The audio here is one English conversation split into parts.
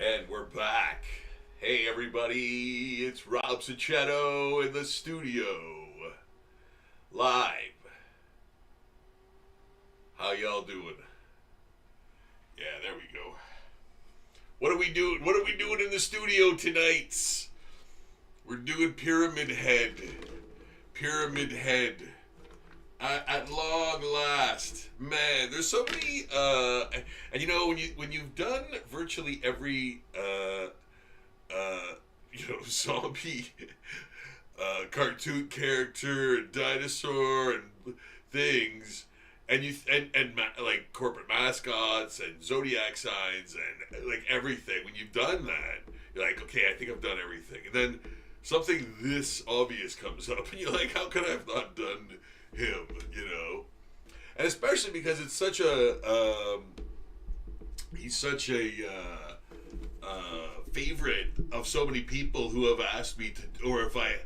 And we're back. Hey everybody, it's Rob Sachetto in the studio. Live. How y'all doing? Yeah, there we go. What are we doing? What are we doing in the studio tonight? We're doing Pyramid Head. Pyramid Head. At long last, man. There's so many, and you know when you've done virtually every, zombie, cartoon character, and dinosaur, and things, and like corporate mascots and zodiac signs and like everything. When you've done that, you're like, okay, I think I've done everything, and then something this obvious comes up, and you're like, how could I have not done him, and especially because it's such a he's such a favorite of so many people who have asked me to, or if I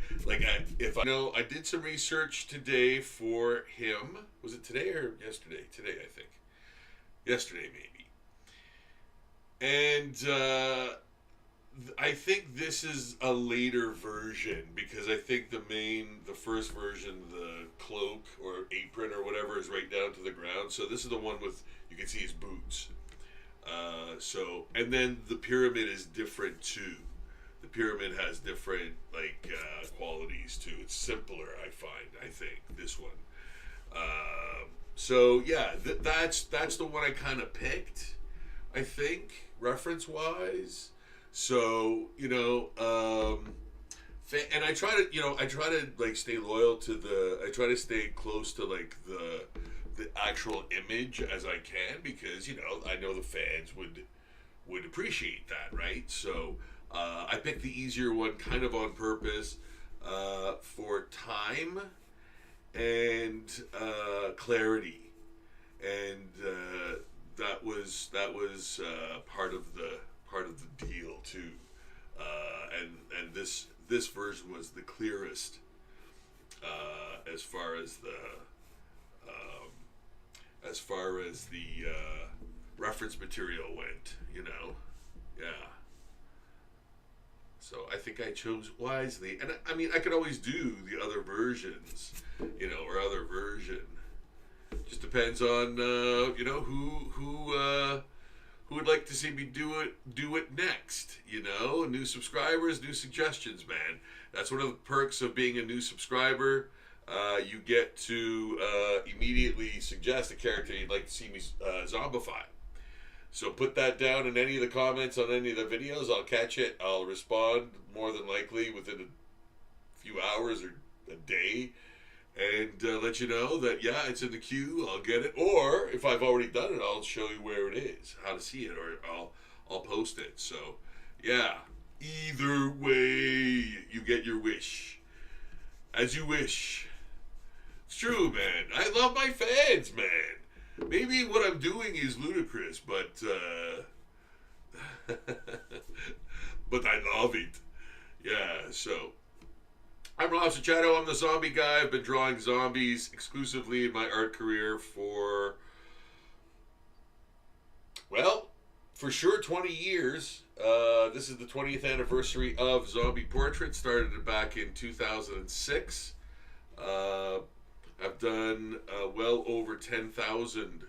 know, I did some research today for him. Was it today or yesterday? Today, I think. Yesterday, maybe. And I think this is a later version because I think the first version, the cloak or apron or whatever, is right down to the ground. So this is the one with, you can see his boots. And then the pyramid is different too. The pyramid has different qualities too. It's simpler, I think this one. That's the one I kind of picked, I think, reference wise. So, and I try to stay loyal to I try to stay close to the actual image as I can, because, I know the fans would appreciate that, right? So, I picked the easier one kind of on purpose, for time and, clarity. And, that was part of the deal too, and this version was the clearest, as far as the reference material went, yeah. So I think I chose wisely, and I mean I could always do the other versions, or other version. Just depends on who would like to see me do it next. New subscribers, new suggestions, man. That's one of the perks of being a new subscriber. You get to immediately suggest a character you'd like to see me zombify. So put that down in any of the comments on any of the videos. I'll catch it. I'll respond more than likely within a few hours or a day, and let you know that, yeah, it's in the queue. I'll get it. Or if I've already done it, I'll show you where it is, how to see it, or I'll post it. So, yeah, either way, you get your wish. As you wish. It's true, man. I love my fans, man. Maybe what I'm doing is ludicrous, but but I love it. Yeah, so I'm Rob Sachetto. I'm the zombie guy. I've been drawing zombies exclusively in my art career for sure 20 years. This is the 20th anniversary of Zombie Portrait. Started it back in 2006. I've done well over 10,000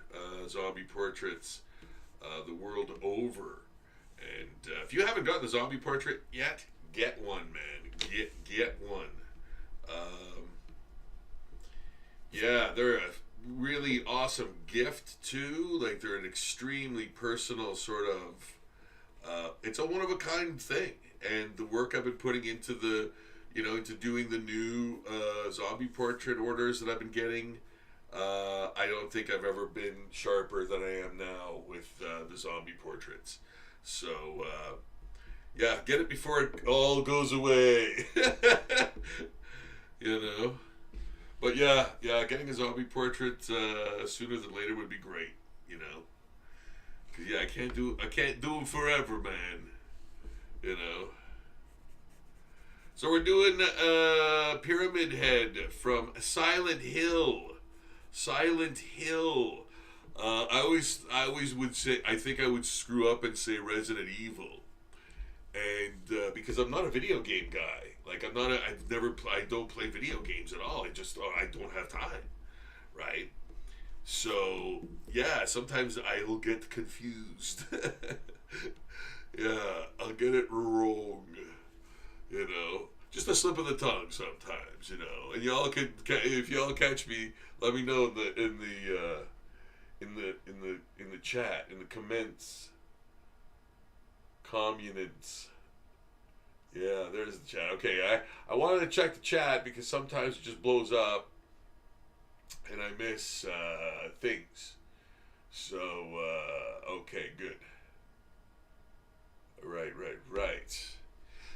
zombie portraits the world over. And if you haven't gotten the zombie portrait yet, get one, man. Get one. They're a really awesome gift too. Like, they're an extremely personal sort of, it's a one-of-a-kind thing. And the work I've been putting into into doing the new zombie portrait orders that I've been getting, I don't think I've ever been sharper than I am now with the zombie portraits. So, get it before it all goes away. But getting a zombie portrait sooner than later would be great. Cause I can't do them forever, man. So we're doing Pyramid Head from Silent Hill. Silent Hill. I always would say, I think I would screw up and say Resident Evil. and because I'm not a video game guy, like I don't play video games at all. I don't have time, right? So yeah, sometimes I will get confused. Yeah, I'll get it wrong. Just a slip of the tongue sometimes. And y'all can if y'all catch me, let me know in the chat, in the comments. Communants. Yeah, there's the chat. Okay, I wanted to check the chat because sometimes it just blows up and I miss things. So, okay, good. Right.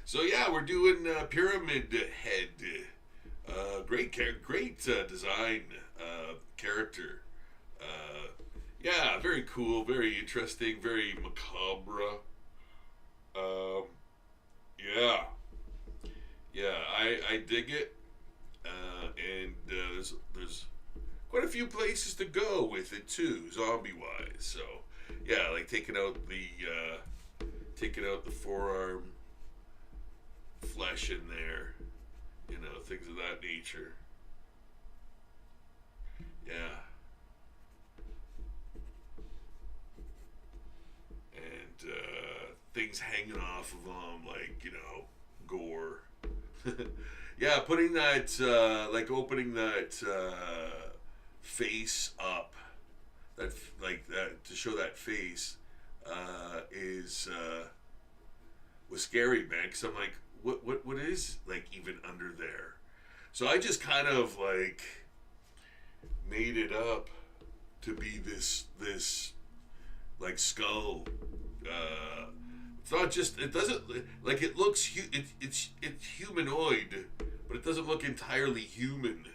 So yeah, we're doing Pyramid Head. Great design, character. Yeah, very cool, very interesting, very macabre. Um, yeah, yeah, I dig it, and there's quite a few places to go with it too, zombie wise. So yeah, like taking out the forearm flesh in there, things of that nature. Yeah, and things hanging off of them, like gore. Yeah, putting that like opening that face up, that like that to show that face is was scary, man. Because I'm like, what is like even under there? So I just kind of like made it up to be this like skull. It's not just. It doesn't like it looks. It's humanoid, but it doesn't look entirely human.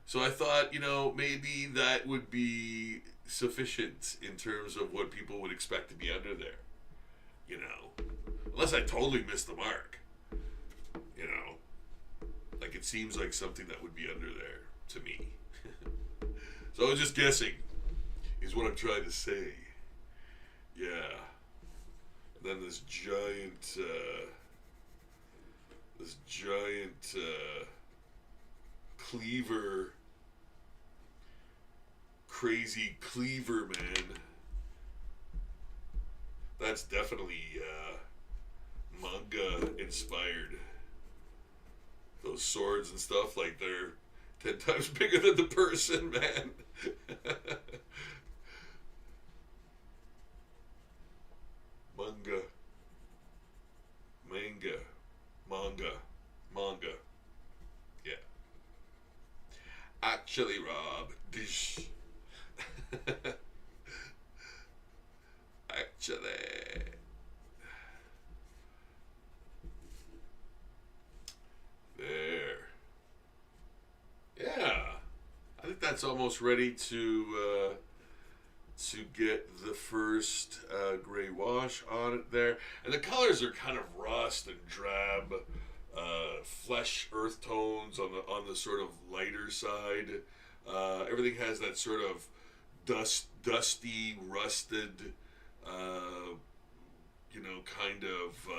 So I thought, maybe that would be sufficient in terms of what people would expect to be under there. You know, unless I totally missed the mark. You know, like it seems like something that would be under there to me. So I was just guessing, is what I'm trying to say. Yeah. And then this giant cleaver, crazy cleaver man. That's definitely manga inspired. Those swords and stuff, like they're 10 times bigger than the person, man. Manga. Manga. Manga. Manga. Yeah. Actually, Rob. Dish. Actually. There. Yeah. I think that's almost ready to get the first gray wash on it there. And the colors are kind of rust and drab, flesh earth tones on the sort of lighter side. Everything has that sort of dusty, rusted, kind of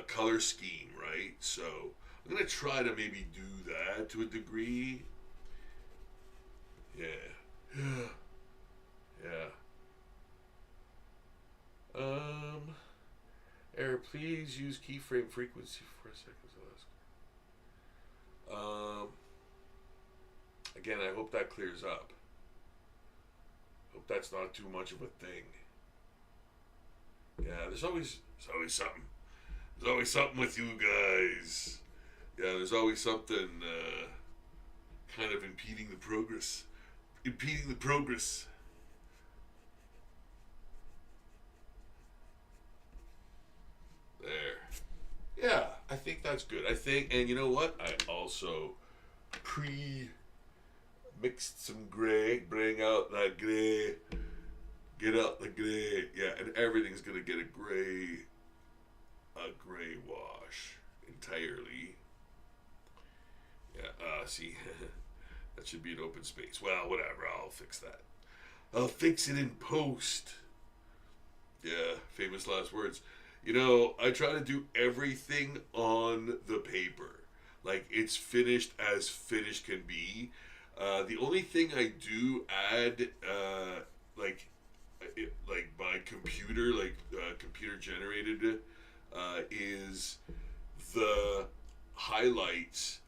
color scheme, right? So I'm gonna try to maybe do that to a degree. Yeah. Yeah. Error, please use keyframe frequency for 4 seconds. Again, I hope that clears up. Hope that's not too much of a thing. Yeah, there's always something. There's always something with you guys. Yeah, there's always something kind of impeding the progress. Impeding the progress. There. Yeah, I think that's good. And you know what? I also mixed some gray, bring out that gray, get out the gray. Yeah, and everything's gonna get a gray wash entirely. Yeah, see, that should be an open space. Well, whatever, I'll fix that. I'll fix it in post. Yeah, famous last words. I try to do everything on the paper. Like, it's finished as finished can be. The only thing I do add, like, like by computer, like computer generated, is the highlights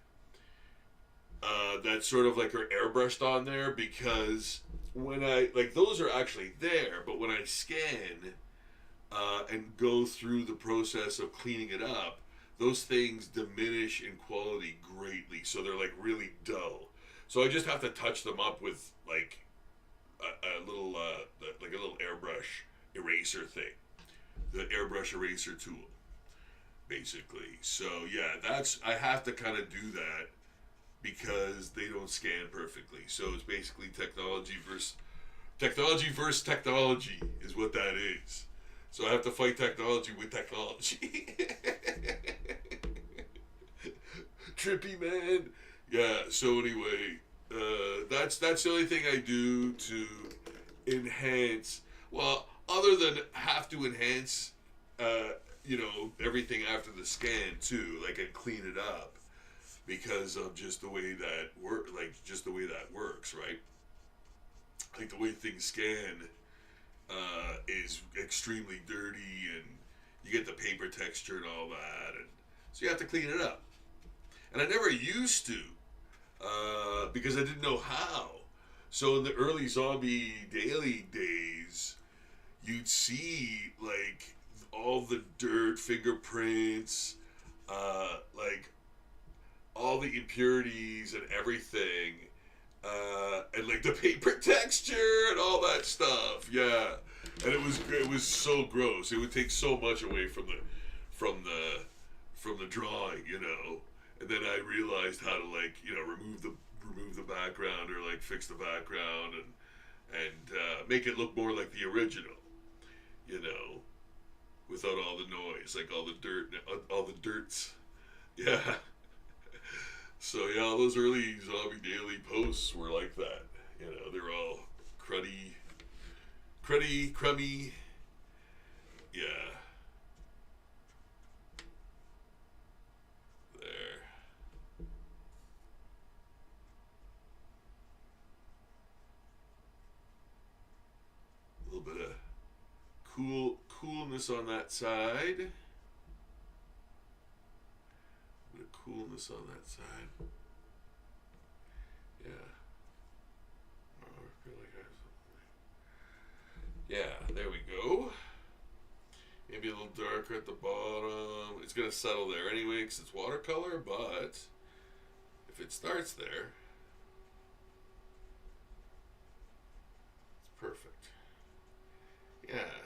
that sort of like are airbrushed on there, because when I like those are actually there, but when I scan and go through the process of cleaning it up, those things diminish in quality greatly. So they're like really dull. So I just have to touch them up with like a little, like a little airbrush eraser thing, the airbrush eraser tool, basically. So yeah, I have to kind of do that because they don't scan perfectly. So it's basically technology is what that is. So I have to fight technology with technology. Trippy, man. Yeah. So anyway, that's the only thing I do to enhance. Well, other than have to enhance, everything after the scan too, like, and clean it up because of just the way that works, right? Like the way things scan is extremely dirty, and you get the paper texture and all that, and so you have to clean it up. And I never used to because I didn't know how. So in the early Zombie Daily days, you'd see like all the dirt, fingerprints, like all the impurities and everything, and like the paper texture and all that stuff. Yeah, and it was so gross. It would take so much away from the drawing, And then I realized how to like remove the background, or like fix the background, and make it look more like the original, without all the noise, like all the dirts. Yeah. So yeah, all those early Zombie Daily posts were like that. They're all crummy. Yeah. There. A little bit of coolness on that side. Bit of coolness on that side. Yeah. Oh, I feel like yeah, there we go. Maybe a little darker at the bottom. It's gonna settle there anyway because it's watercolor, but if it starts there, it's perfect. Yeah.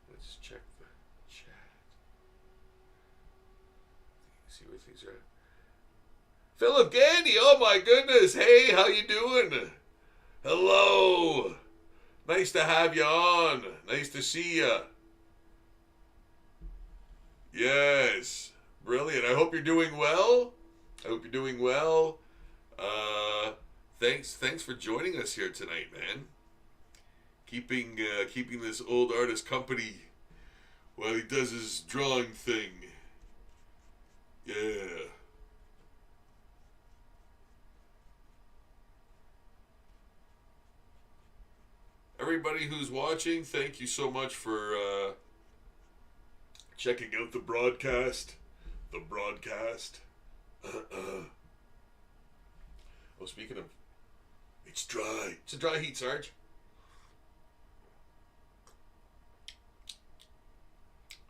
Let's check the chat. See where things are. Philip Gandy, oh my goodness. Hey, how you doing? Hello. Nice to have you on. Nice to see you. Yes. Brilliant. I hope you're doing well. Thanks for joining us here tonight, man. Keeping this old artist company while he does his drawing thing. Yeah. Everybody who's watching, thank you so much for checking out the broadcast. Oh, speaking of, it's dry. It's a dry heat, Sarge.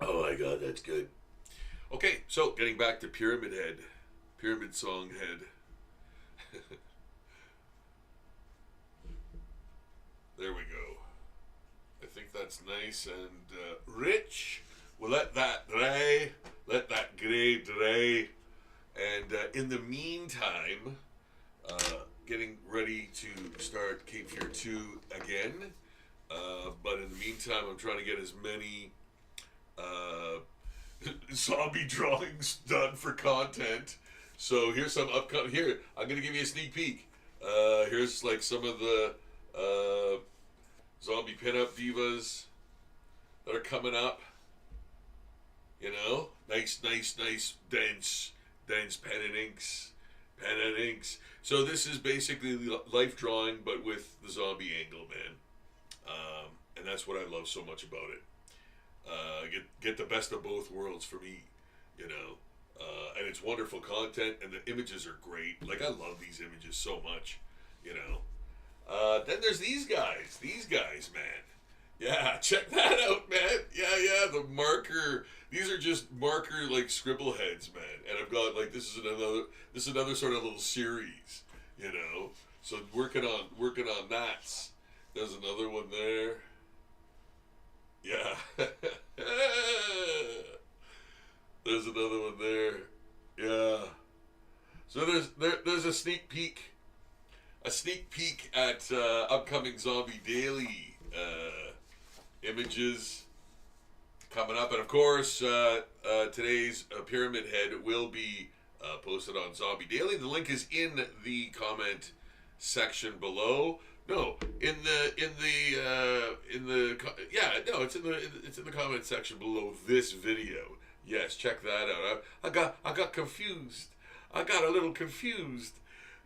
Oh my God, that's good. Okay, so getting back to Pyramid Song Head. There we go. I think that's nice and rich. We'll let that dry. Let that grey dry. And in the meantime, getting ready to start Cape Fear 2 again. But in the meantime, I'm trying to get as many zombie drawings done for content. So here's some upcoming. Here, I'm going to give you a sneak peek. Here's like some of the zombie pinup divas that are coming up. You know, nice, dense pen and inks. So this is basically life drawing, but with the zombie angle, man. And that's what I love so much about it. Get the best of both worlds for me, you know. And it's wonderful content, and the images are great. Like I love these images so much, you know. Then there's these guys. These guys, man. Yeah, check that out, man. Yeah, the marker. These are just marker like scribble heads, man. And I've got like this is another sort of little series, you know. So working on that. There's another one there. Yeah. There's another one there. Yeah. So there's a sneak peek at upcoming Zombie Daily images coming up, and of course today's Pyramid Head will be posted on Zombie Daily. The link is in the comment section below. No, it's in the comment section below this video. Yes, check that out. I got confused. I got a little confused.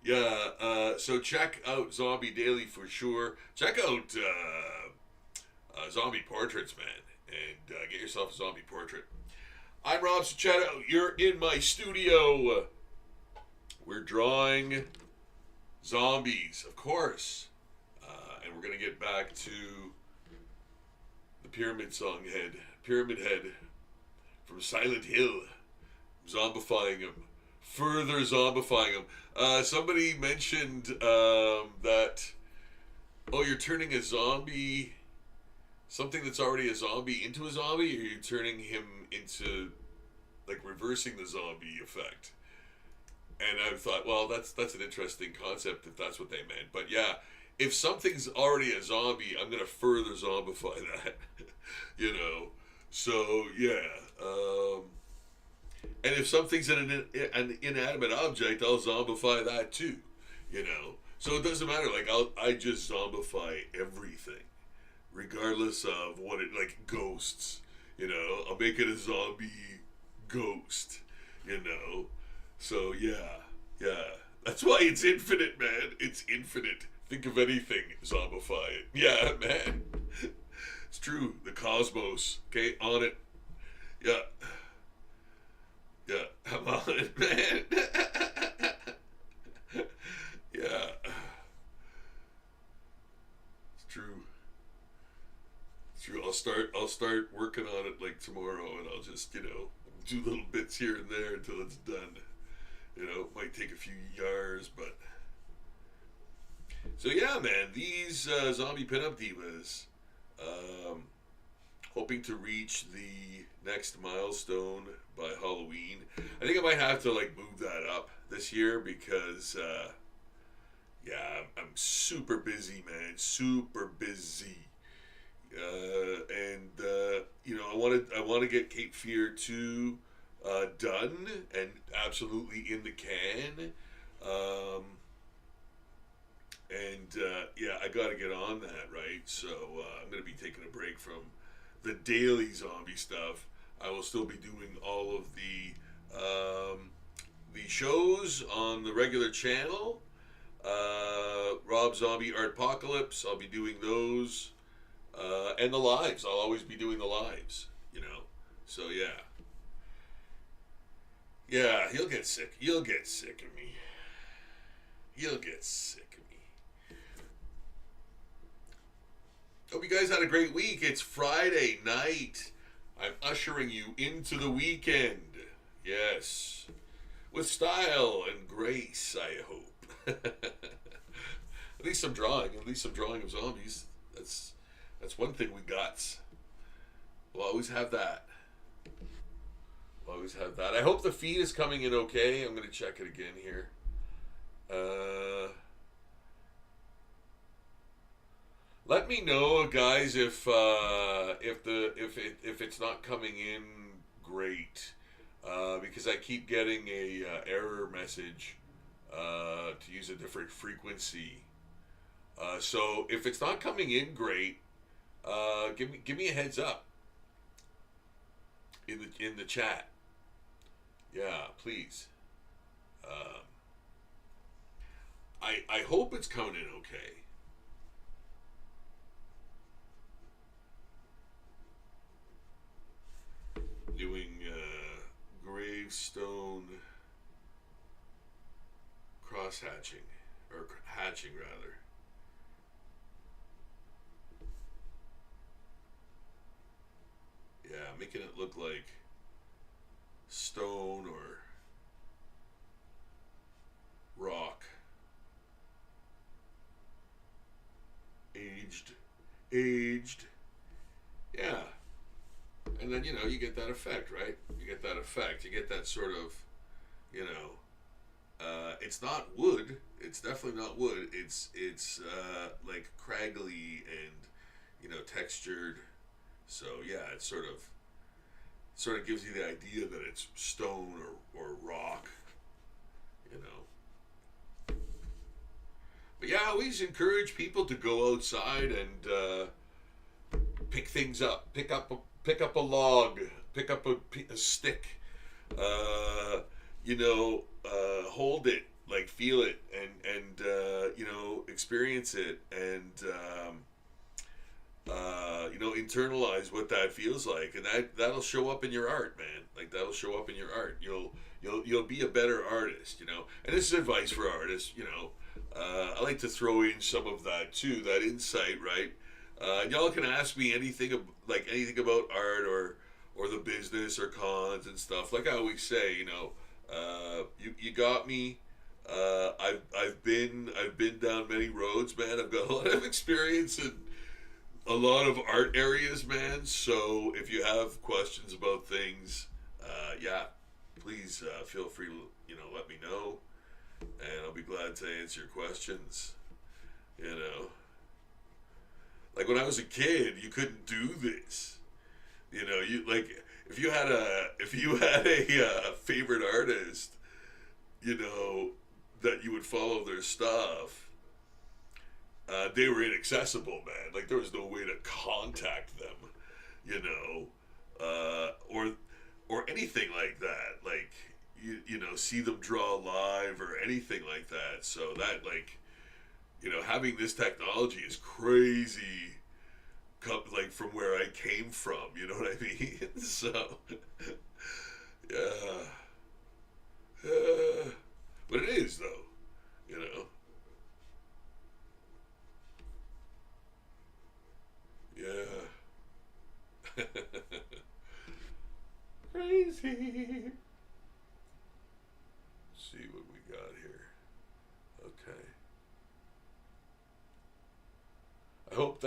Yeah, so check out Zombie Daily for sure. Check out Zombie Portraits, man, and get yourself a zombie portrait. I'm Rob Sachetto. You're in my studio. We're drawing zombies, of course, and we're gonna get back to the Pyramid Head from Silent Hill, zombifying him, further zombifying him. Somebody mentioned that, oh, you're turning a zombie, something that's already a zombie, into a zombie, or you're turning him into, like, reversing the zombie effect. And I thought, well, that's an interesting concept if that's what they meant. But yeah, if something's already a zombie, I'm gonna further zombify that, you know. So yeah. And if something's an inanimate object, I'll zombify that too, you know. So it doesn't matter. Like I just zombify everything, regardless of what it, like ghosts. You know, I'll make it a zombie ghost. You know. So yeah. That's why it's infinite, man. It's infinite. Think of anything, zombify it. Yeah, man. It's true. The cosmos. Okay, on it. Yeah. Yeah, I'm on it, man. Yeah. It's true. It's true. I'll start working on it like tomorrow, and I'll just, you know, do little bits here and there until it's done. You know, it might take a few years, but so yeah, man, these zombie pinup divas, hoping to reach the next milestone by Halloween. I think I might have to like move that up this year because yeah, I'm super busy, man, super busy. And you know, I want to get Cape Fear 2 done and absolutely in the can. Yeah, I got to get on that, right? So I'm going to be taking a break from the daily zombie stuff. I will still be doing all of the shows on the regular channel. Rob Zombie Art Apocalypse, I'll be doing those. And the lives, I'll always be doing the lives, you know. So yeah. Yeah, he'll get sick. You'll get sick of me. You'll get sick of me. Hope you guys had a great week. It's Friday night. I'm ushering you into the weekend. Yes. With style and grace, I hope. At least some drawing. At least some drawing of zombies. That's one thing we got. We'll always have that. Always have that. I hope the feed is coming in okay. I'm going to check it again here. Let me know, guys, if it's not coming in great, because I keep getting a error message to use a different frequency. So if it's not coming in great, give me a heads up. in the chat. Yeah, please. Um, I hope it's coming in okay. Doing gravestone cross hatching, or hatching rather. Yeah, making it look like stone or rock. Aged. Yeah. And then, you get that effect, right? You get that effect. You get that sort of, it's not wood. It's definitely not wood. It's like craggly and, textured. So yeah, it sort of gives you the idea that it's stone or rock, you know. But yeah, I always encourage people to go outside and pick things up. Pick up a log. Pick up a stick. Hold it, like feel it, and experience it, and internalize what that feels like, and that'll show up in your art, man. Like that'll show up in your art. You'll be a better artist, And this is advice for artists, I like to throw in some of that too, that insight, right? Y'all can ask me anything about art or the business or cons and stuff. Like I always say, you got me. I've been down many roads, man. I've got a lot of experience in a lot of art areas, man. So if you have questions about things, please feel free to let me know, and I'll be glad to answer your questions. Like when I was a kid, you couldn't do this. You like if you had a favorite artist, that you would follow their stuff. They were inaccessible, man. Like there was no way to contact them, or anything like that. Like see them draw live or anything like that. So that having this technology is crazy. Like from where I came from, you know what I mean? So, yeah. But it is though, Yeah. Crazy. Let's see what we got here. Okay. I hope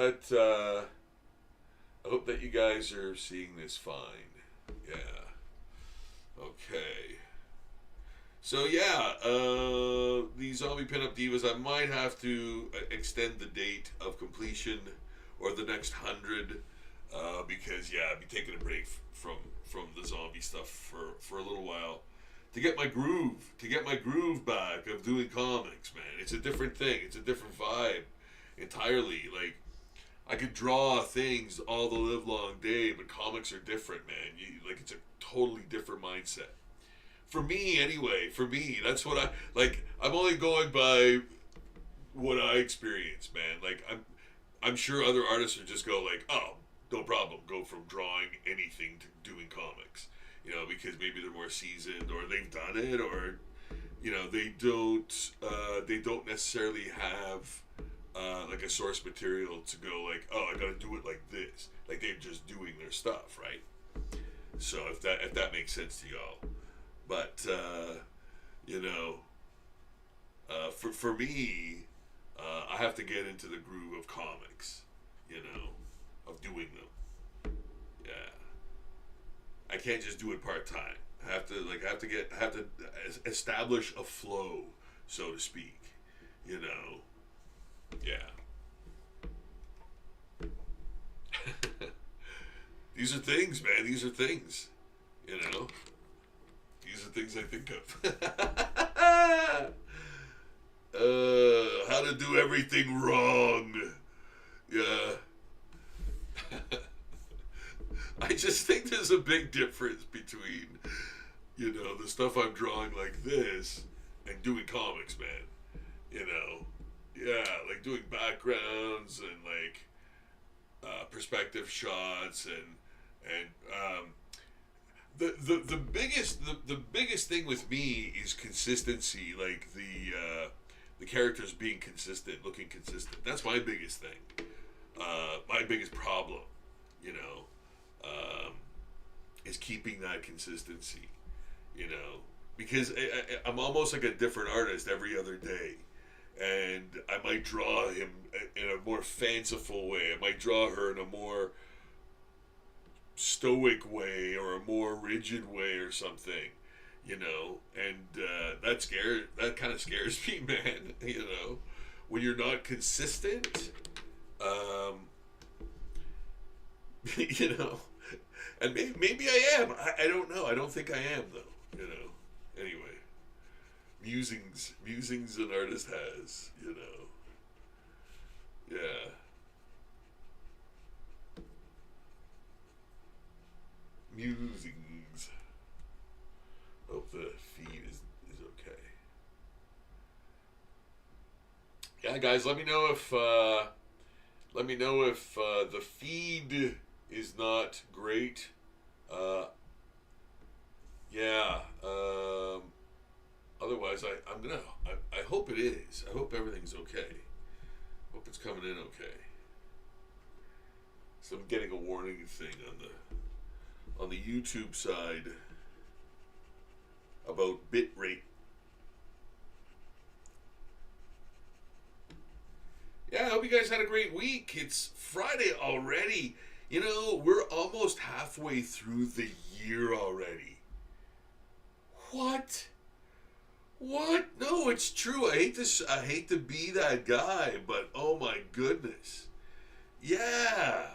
that you guys are seeing this fine. Yeah. Okay. So yeah, the Zombie Pinup Divas, I might have to extend the date of completion or the next 100, because I'll be taking a break from the zombie stuff for a little while to get my groove back of doing comics, man. It's a different thing. It's a different vibe entirely. Like I could draw things all the live long day, but comics are different, man. It's a totally different mindset. For me, anyway. For me, that's what I like. I'm only going by what I experience, man. Like I'm sure other artists would just go like, oh, no problem, go from drawing anything to doing comics, because maybe they're more seasoned or they've done it, or they don't necessarily have like a source material to go like, oh, I gotta do it like this. Like they're just doing their stuff, right? So if that makes sense to y'all, but for me, I have to get into the groove of comics, of doing them. Yeah, I can't just do it part time. I have to establish a flow, so to speak. Yeah. These are things, man. These are things. These are things I think of. How to do everything wrong. Yeah. I just think there's a big difference between, the stuff I'm drawing like this and doing comics, man. Yeah, like doing backgrounds and like perspective shots and the biggest thing with me is consistency, like the characters being consistent, looking consistent. That's my biggest thing. My biggest problem, you know, is keeping that consistency. Because I'm almost like a different artist every other day. And I might draw him in a more fanciful way. I might draw her in a more stoic way or a more rigid way or something, and that kind of scares me, man. When you're not consistent, um, you know, and maybe I am. I don't know. I don't think I am though. Anyway, musings an artist has. Yeah. Musings. Hope the feed is okay. Yeah, guys, let me know if the feed is not great. Yeah. Otherwise, I hope it is. I hope everything's okay. Hope it's coming in okay. So I'm getting a warning thing on the YouTube side about bit rate. Yeah, I hope you guys had a great week. It's Friday already. We're almost halfway through the year already. What? No, it's true. I hate to be that guy, but oh my goodness. Yeah.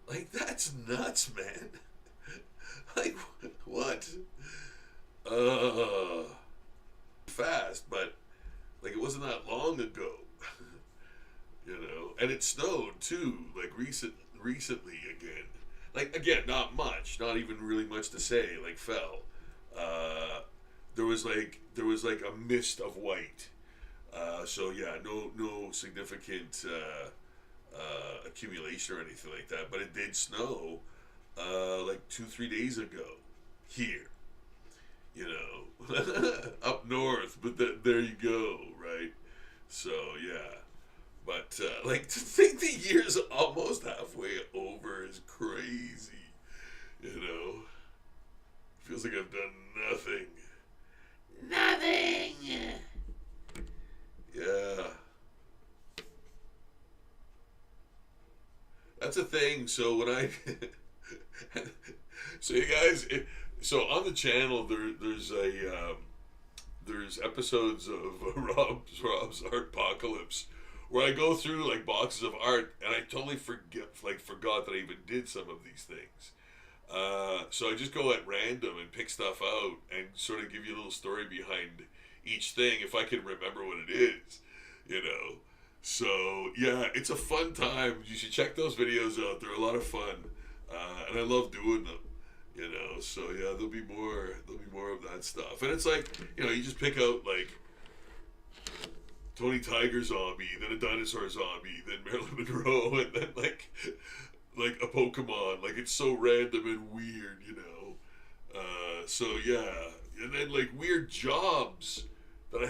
Like, that's nuts, man. Like, what? Fast, but like it wasn't that long ago. And it snowed too, like recently again. Like, again, not much, not even really much to say, like fell. There was like a mist of white. So yeah, no significant accumulation or anything like that, but it did snow like 2-3 days ago here, up north, but there you go, right? So yeah, but like, to think the year's almost halfway over is crazy. Feels like I've done nothing. Yeah. That's a thing. So when I, so you guys, so on the channel there's episodes of Rob's Art Apocalypse where I go through like boxes of art and I totally forgot that I even did some of these things. So I just go at random and pick stuff out and sort of give you a little story behind each thing if I can remember what it is, So yeah, it's a fun time. You should check those videos out. They're a lot of fun, and I love doing them. So yeah, there'll be more of that stuff. And it's like, you just pick out like Tony Tiger zombie, then a dinosaur zombie, then Marilyn Monroe, and then like a Pokemon. Like, it's so random and weird, So yeah, and then like weird jobs that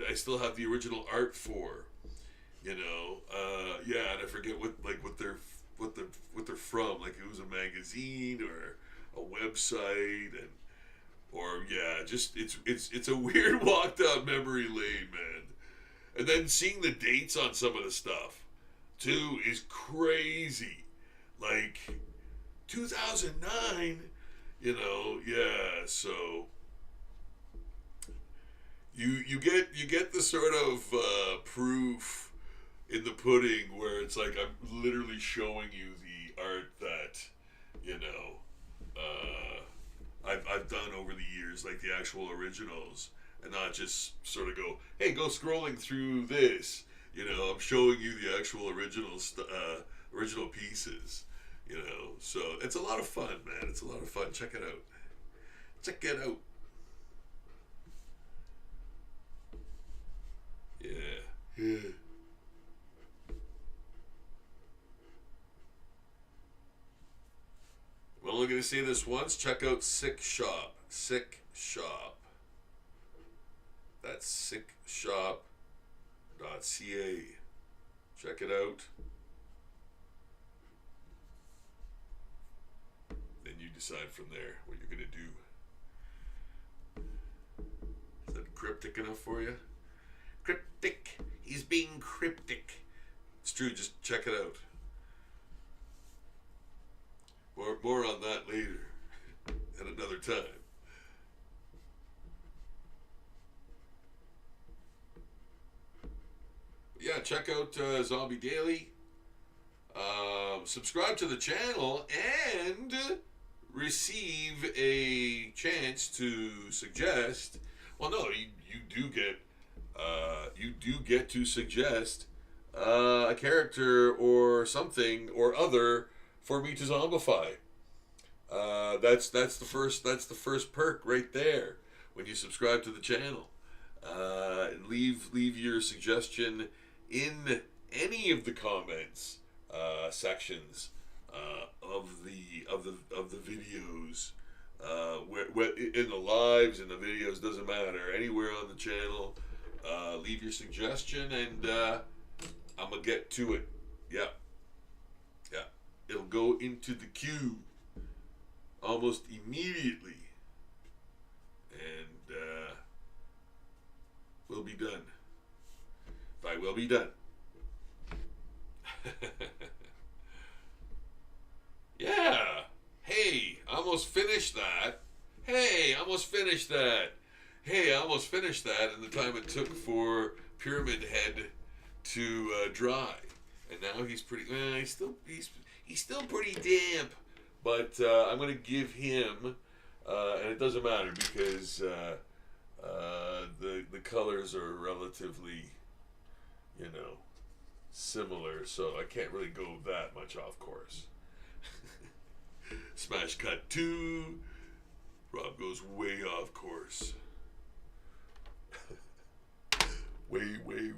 I still have the original art for. Yeah, and I forget what they're from. Like, it was a magazine or a website, or yeah, just it's a weird walk down memory lane, man. And then seeing the dates on some of the stuff too is crazy. Like 2009, yeah. So you get the sort of proof in the pudding where it's like I'm literally showing you the art that I've done over the years, like the actual originals, and not just sort of go, hey, go scrolling through this. I'm showing you the actual original pieces. So it's a lot of fun, man. It's a lot of fun. Check it out. Check it out. Yeah. Yeah. I'm only going to say this once. Check out Sick Shop. Sick Shop. That's sickshop.ca. Check it out. Then you decide from there what you're going to do. Is that cryptic enough for you? Cryptic. He's being cryptic. It's true. Just check it out. More on that later. At another time. Yeah, check out Zombie Daily. Subscribe to the channel and receive a chance to suggest. Well, no, you do get to suggest a character or something or other for me to zombify. That's the first perk right there when you subscribe to the channel. Leave your suggestion in any of the comments sections of the videos, where in the lives, in the videos, doesn't matter, anywhere on the channel. Leave your suggestion and I'm gonna get to it. Yeah, it'll go into the queue almost immediately, and we'll be done. I will be done. Yeah. Hey, I almost finished that. Hey, I almost finished that. Hey, I almost finished that in the time it took for Pyramid Head to dry. And now he's pretty. He's still pretty damp. But I'm gonna give him, and it doesn't matter because the colors are relatively, similar, so I can't really go that much off course. Smash cut 2. Rob goes way off course. Way. Way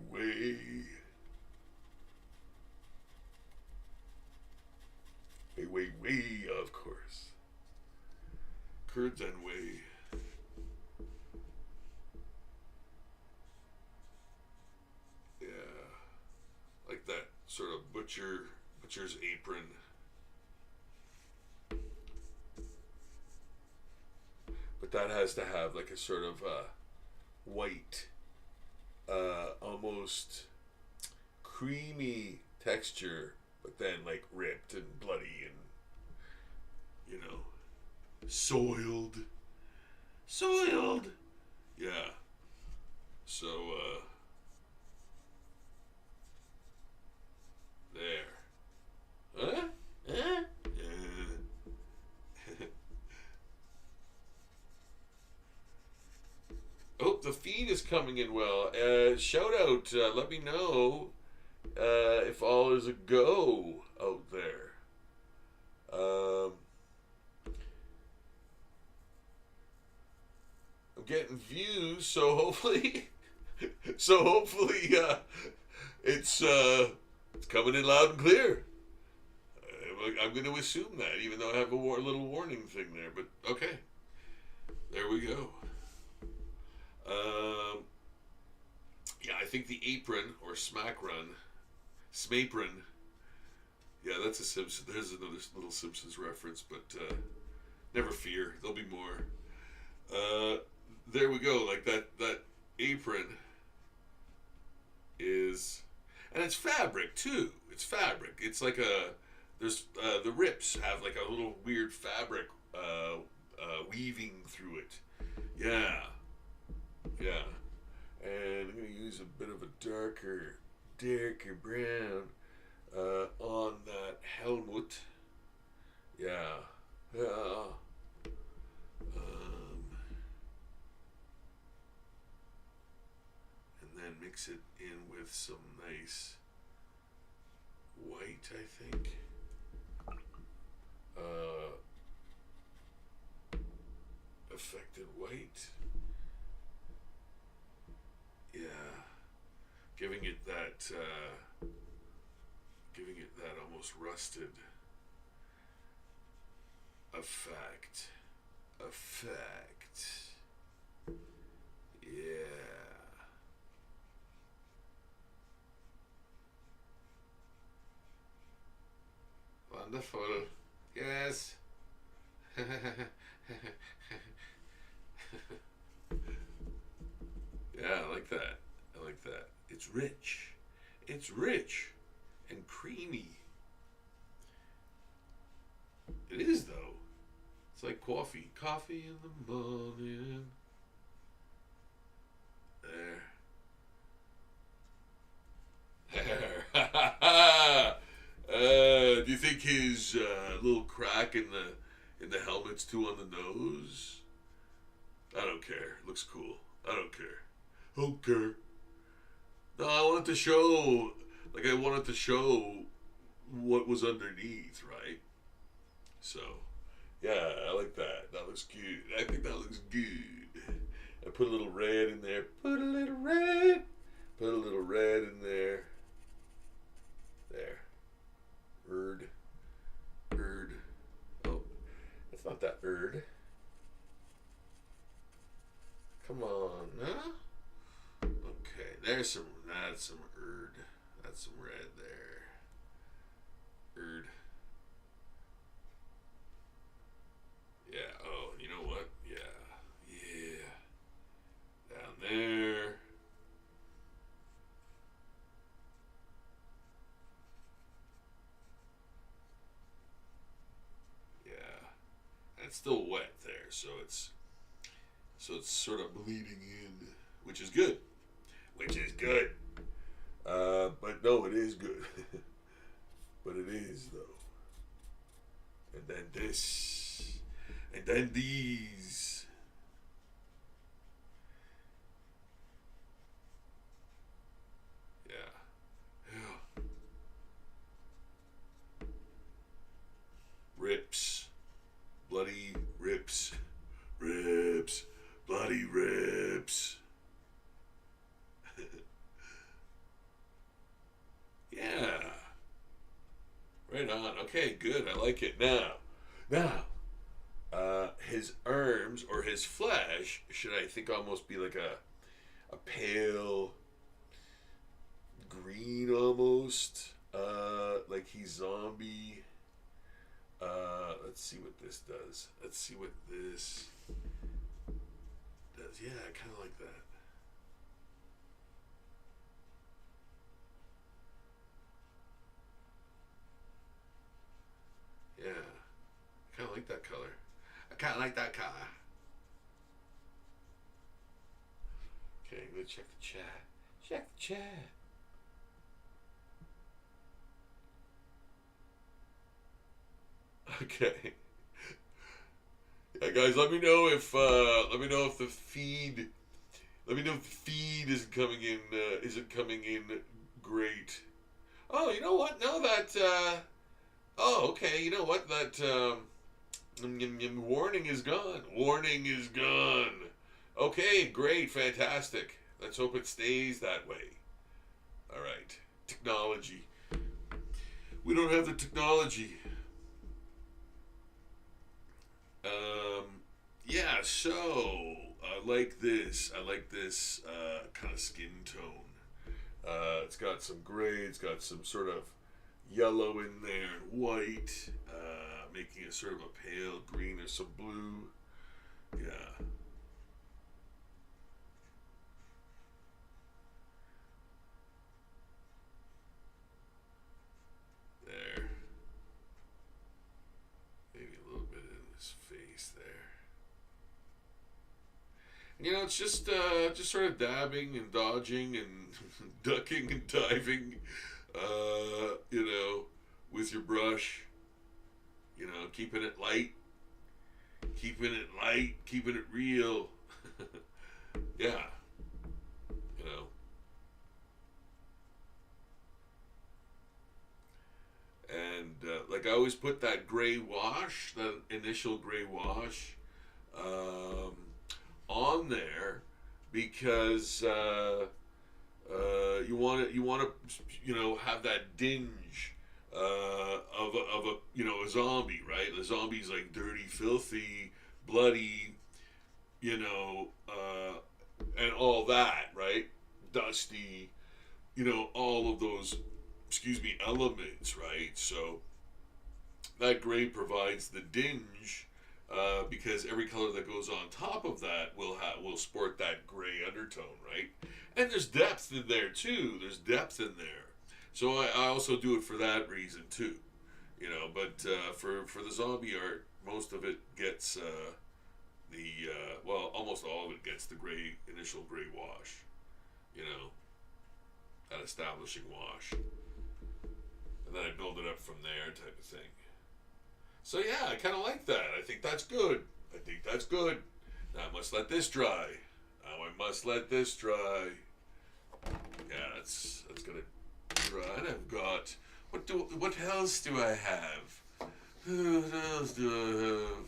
off course. Kurds and way. Yeah. Like that sort of butcher's apron. But that has to have like a sort of white, almost creamy texture, but then like ripped and bloody and, soiled. Yeah. So, there. Huh? Huh? Oh, the feed is coming in well. Shout out. Let me know if all is a go out there. I'm getting views, so hopefully, it's coming in loud and clear. I'm going to assume that, even though I have a little warning thing there. But okay, there we go. Yeah, I think the apron or Smapron. Yeah, that's a Simpsons. There's another little Simpsons reference, but never fear, there'll be more. There we go. Like that apron is, and it's fabric too. It's fabric. It's like there's the rips have like a little weird fabric weaving through it. Yeah. And I'm going to use a bit of a darker brown on that helmet. Yeah. And then mix it in with some nice white, I think. unaffected white. Yeah, giving it that almost rusted effect. Yeah. Wonderful. Yes. Yeah, I like that. I like that. It's rich. It's rich and creamy. It is though. It's like coffee. Coffee in the morning. There. Do you think his little crack in the helmet's too on the nose? I don't care. Looks cool. I don't care. Don't care. No, I wanted to show, like I wanted to show what was underneath, right? So, yeah, I like that. That looks good. I think that looks good. I put a little red in there. Put a little red. Put a little red in there. There. Erd. Erd. Oh, it's not that erd. Come on, huh? Okay, there's some. That's some erd. That's some red there. Erd. Yeah. Oh, you know what? Yeah. Yeah. Down there. Yeah. And it's still wet there, so it's sort of bleeding in, which is good. Which is good. But no, it is good. But it is though. And then this, and then these. Yeah. Yeah. Rips. Bloody rips. Rips. Bloody rips. Yeah. Right on. Okay, good. I like it. Now, his arms or his flesh should I think almost be like a pale green almost, like he's zombie. Let's see what this does. Let's see what this does. Yeah, I kind of like that. Yeah, I kind of like that color. I kind of like that color. Okay, I'm gonna check the chat. Check the chat. Okay. Yeah, guys, let me know if the feed let me know if the feed isn't coming in great. Oh, you know what? Now that oh, okay, you know what? That warning is gone. Warning is gone. Okay, great, fantastic. Let's hope it stays that way. All right. Technology. We don't have the technology. Um, yeah, so I like this. I like this kind of skin tone. It's got some gray, it's got some sort of yellow in there and white, making it sort of a pale green or some blue. Yeah, there. Maybe a little bit in his face there. You know, it's just sort of dabbing and dodging and ducking and diving, you know, with your brush. You know, keeping it real. Yeah, you know, and like I always put that gray wash, that initial gray wash, um, on there because you want to have that dinge of a a zombie, right? The zombie's like dirty, filthy, bloody, and all that, right? Dusty, all of those, excuse me, elements, right? So that gray provides the dinge because every color that goes on top of that will sport that gray undertone, right? And there's depth in there too. There's depth in there. So I also do it for that reason too, But for the zombie art, most of it gets almost all of it gets the gray initial gray wash, you know, that establishing wash, and then I build it up from there, type of thing. So yeah, I kind of like that. I think that's good. I think that's good. Now I must let this dry. Now I must let this dry. Yeah, that's gonna dry. And I've got what else do I have? What else do I have?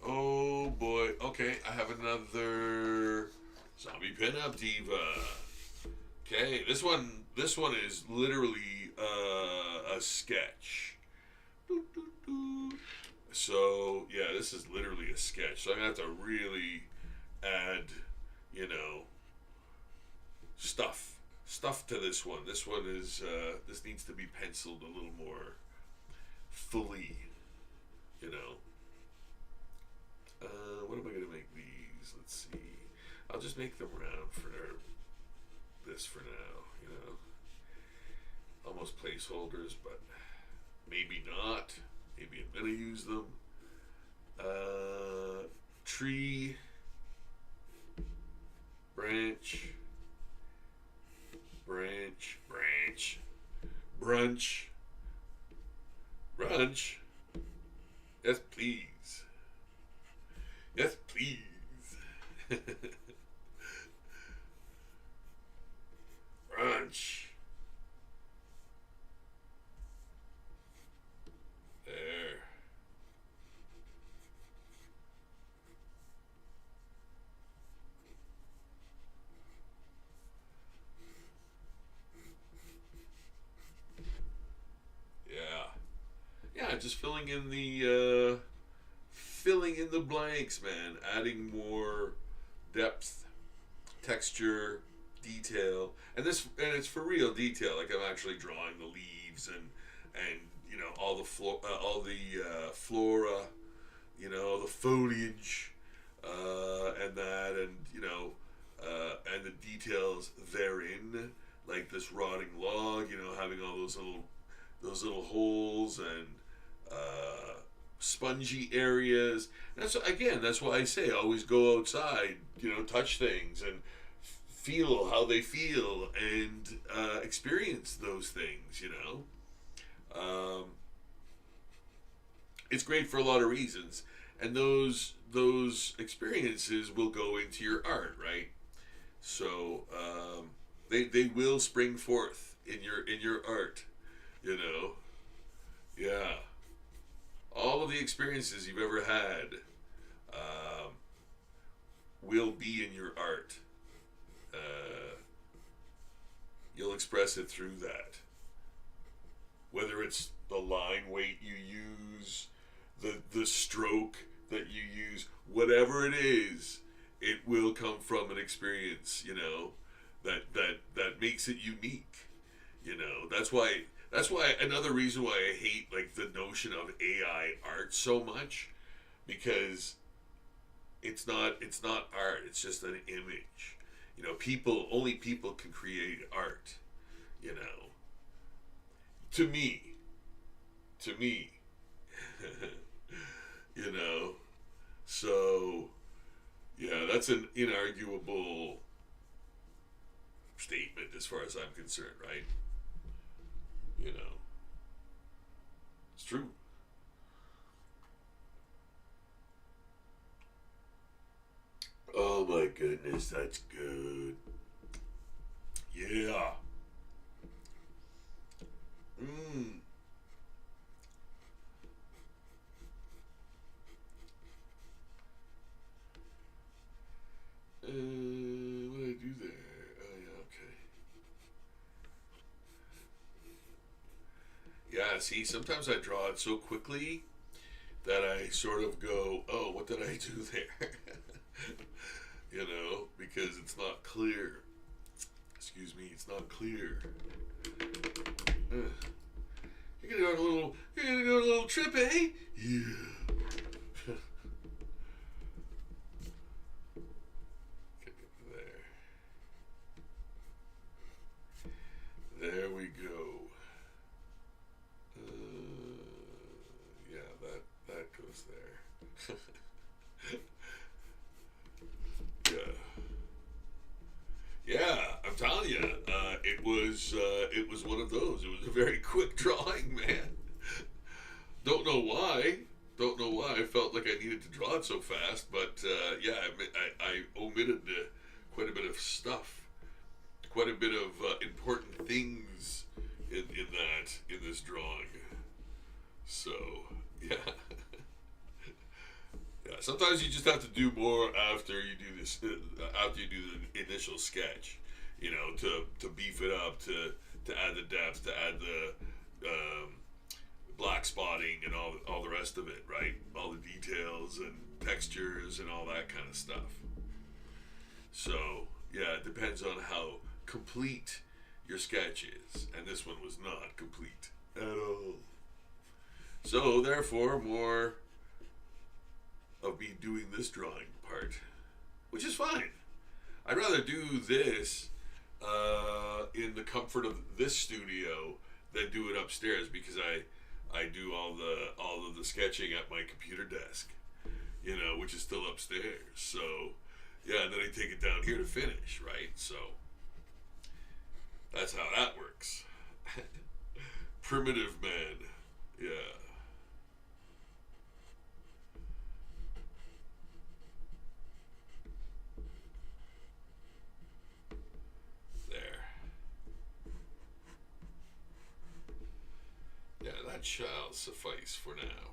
Oh boy. Okay, I have another zombie pinup diva. Okay, this one is literally a sketch. So yeah, this is literally a sketch. So I'm gonna have to really add, you know, stuff to this one. This one is this needs to be penciled a little more fully, you know. What am I gonna make these? Let's see. I'll just make them round for this for now, almost placeholders, but maybe not. Maybe I'm gonna use them. Tree, branch, brunch, brunch. Yes, please. Yes, please. Brunch. There. Yeah. Yeah, just filling in the blanks, man. Adding more depth, texture, detail, and it's for real detail. Like I'm actually drawing the leaves and all the flora, the foliage, and that, and and the details therein, like this rotting log, having all those little holes and spongy areas. That's why I say always go outside, touch things and feel how they feel and experience those things. It's great for a lot of reasons, and those experiences will go into your art, right? So they will spring forth in your art, you know. Yeah, all of the experiences you've ever had um, will be in your art. Uh, you'll express it through that. Whether it's the line weight you use, the stroke that you use, whatever it is, it will come from an experience, that makes it unique. That's why another reason why I hate like the notion of AI art so much, because it's not art. It's just an image. Only people can create art. You know, to me, to me, you know. So yeah, that's an inarguable statement as far as I'm concerned, right? You know, it's true. Oh my goodness, that's good. Yeah. Mm. Yeah, see, sometimes I draw it so quickly that I sort of go, oh, what did I do there? Because it's not clear. Excuse me, it's not clear. Ugh. You're gonna go on a little trip, eh? Yeah. There we go. Yeah, that goes there. Yeah, yeah. I'm telling you, it was one of those. It was a very quick drawing, man. Don't know why. Don't know why I felt like I needed to draw it so fast, but yeah, I omitted quite a bit of stuff, quite a bit of important things in this drawing. So yeah, yeah. Sometimes you just have to do more after you do this, after you do the initial sketch, to beef it up, to add the depth, to add the black spotting and all the rest of it, right? All the details and textures and all that kind of stuff. So yeah, it depends on how complete your sketch is, and this one was not complete at all. So therefore, more of me doing this drawing part, which is fine. I'd rather do this in the comfort of this studio than do it upstairs, because I do all of the sketching at my computer desk, which is still upstairs. So yeah, and then I take it down here to finish, right? So that's how that works. Primitive man. Yeah. There. Yeah, that shall suffice for now.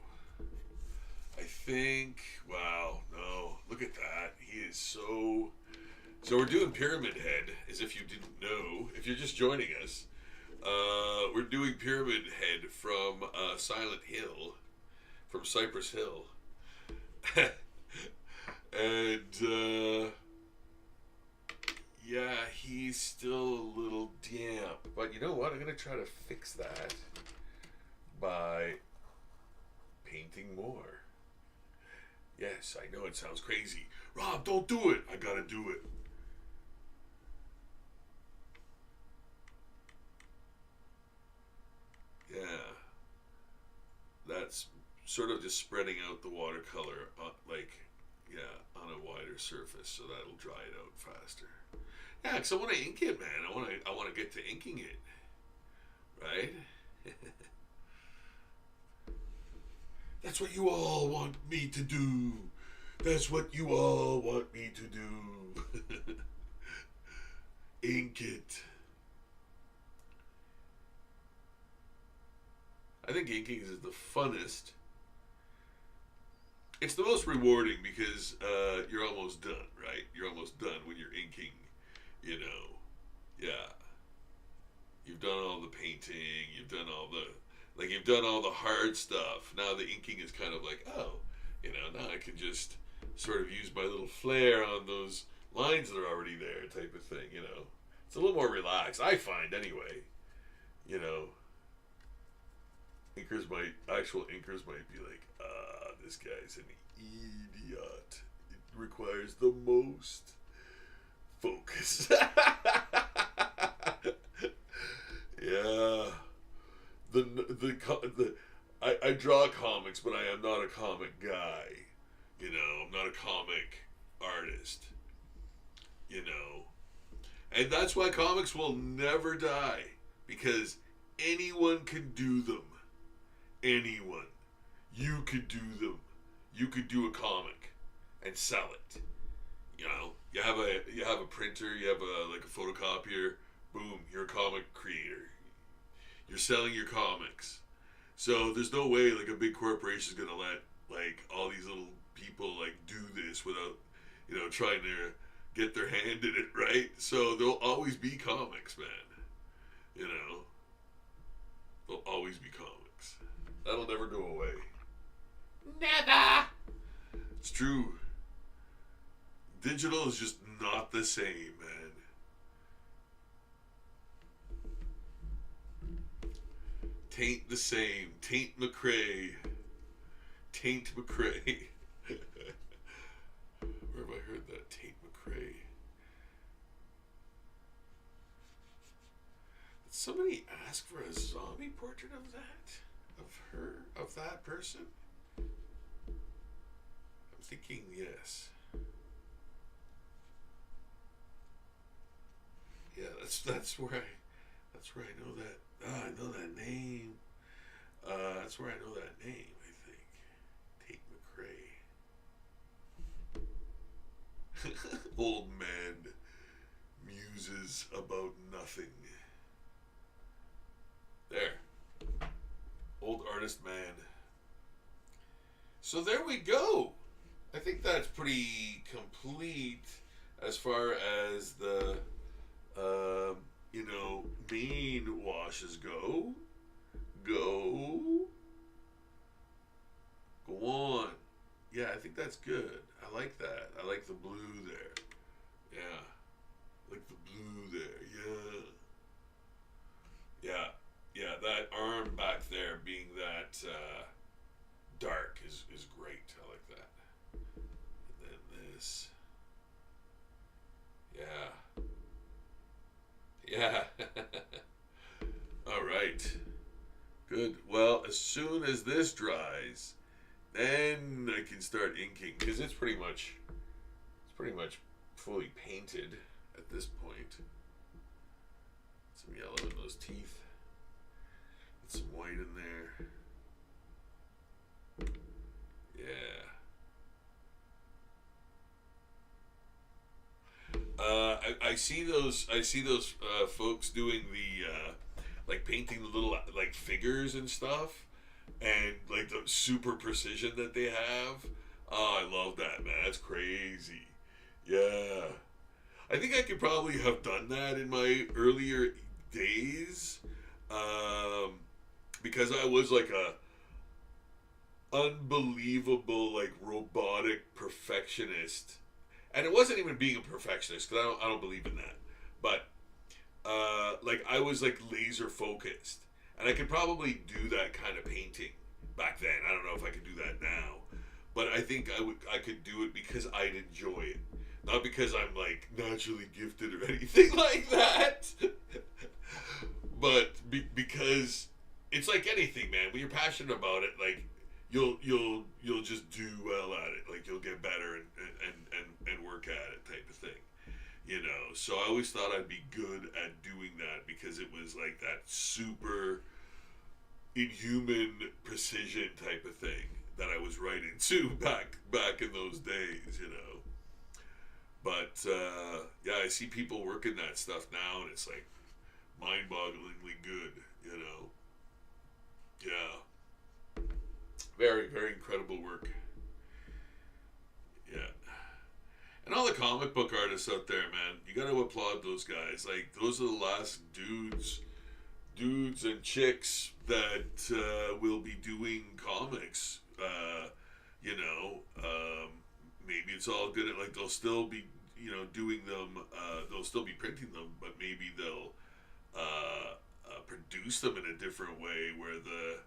I think, wow, no, look at that. He is so. So we're doing Pyramid Head, as if you didn't know. If you're just joining us, we're doing Pyramid Head from Silent Hill, from Cypress Hill. And, yeah, he's still a little damp. But you know what? I'm going to try to fix that by painting more. Yes, I know it sounds crazy. Rob, don't do it. I gotta do it. Yeah, that's sort of just spreading out the watercolor, yeah, on a wider surface, so that'll dry it out faster. Yeah, because I want to ink it, man. I want to get to inking it, right? That's what you all want me to do. That's what you all want me to do. Ink it. I think inking is the funnest. It's the most rewarding because you're almost done, right? You're almost done when you're inking, you know. Yeah. You've done all the painting, you've done all the hard stuff. Now the inking is kind of like, oh, now I can just sort of use my little flair on those lines that are already there type of thing. It's a little more relaxed, I find anyway. You know, actual inkers might be like, this guy's an idiot. It requires the most focus. Yeah. I draw comics, but I am not a comic guy. I'm not a comic artist. You know. And that's why comics will never die. Because anyone can do them. Anyone. You could do them. You could do a comic and sell it. You have a printer, you have a photocopier, boom, you're a comic creator. You're selling your comics. So there's no way a big corporation is gonna let all these little people do this without trying to get their hand in it, right? So there'll always be comics, man. There'll always be comics. books. That'll never go away. Never! It's true. Digital is just not the same, man. Taint the same. Taint McRae. Taint McRae. Where have I heard that? Taint McRae. Did somebody ask for a zombie portrait of that? Of her? Of that person? I'm thinking yes. Yeah, that's where I know that. I know that name. That's where I know that name, I think. Tate McRae. Old man muses about nothing. There. Old artist man. So there we go. I think that's pretty complete as far as the main washes go. Go on. Yeah, I think that's good. I like that. I like the blue there. Yeah. I like the blue there. Yeah. Yeah, that arm back there being that dark is great. I like that. And then this. Yeah. Yeah. All right. Good. Well, as soon as this dries, then I can start inking because it's pretty much fully painted at this point. Some yellow in those teeth. Get some white in there. Yeah. I see those folks doing the like painting the little like figures and stuff, and like the super precision that they have. Oh, I love that, man. That's crazy. Yeah, I think I could probably have done that in my earlier days, because I was like a unbelievable like robotic perfectionist. And it wasn't even being a perfectionist because I don't believe in that. But like I was like laser focused, and I could probably do that kind of painting back then. I don't know if I could do that now, but I think I could do it because I'd enjoy it, not because I'm like naturally gifted or anything like that. But because it's like anything, man. When you're passionate about it, like you'll just do well at it. Like you'll get better and work at it type of thing. So I always thought I'd be good at doing that because it was like that super inhuman precision type of thing that I was right into back in those days, But yeah, I see people working that stuff now, and it's like mind-bogglingly good, Yeah. Very, very incredible work. Yeah. And all the comic book artists out there, man, you got to applaud those guys. Like, those are the last dudes and chicks that will be doing comics. Maybe it's all good at, like, they'll still be, doing them, they'll still be printing them, but maybe they'll produce them in a different way where the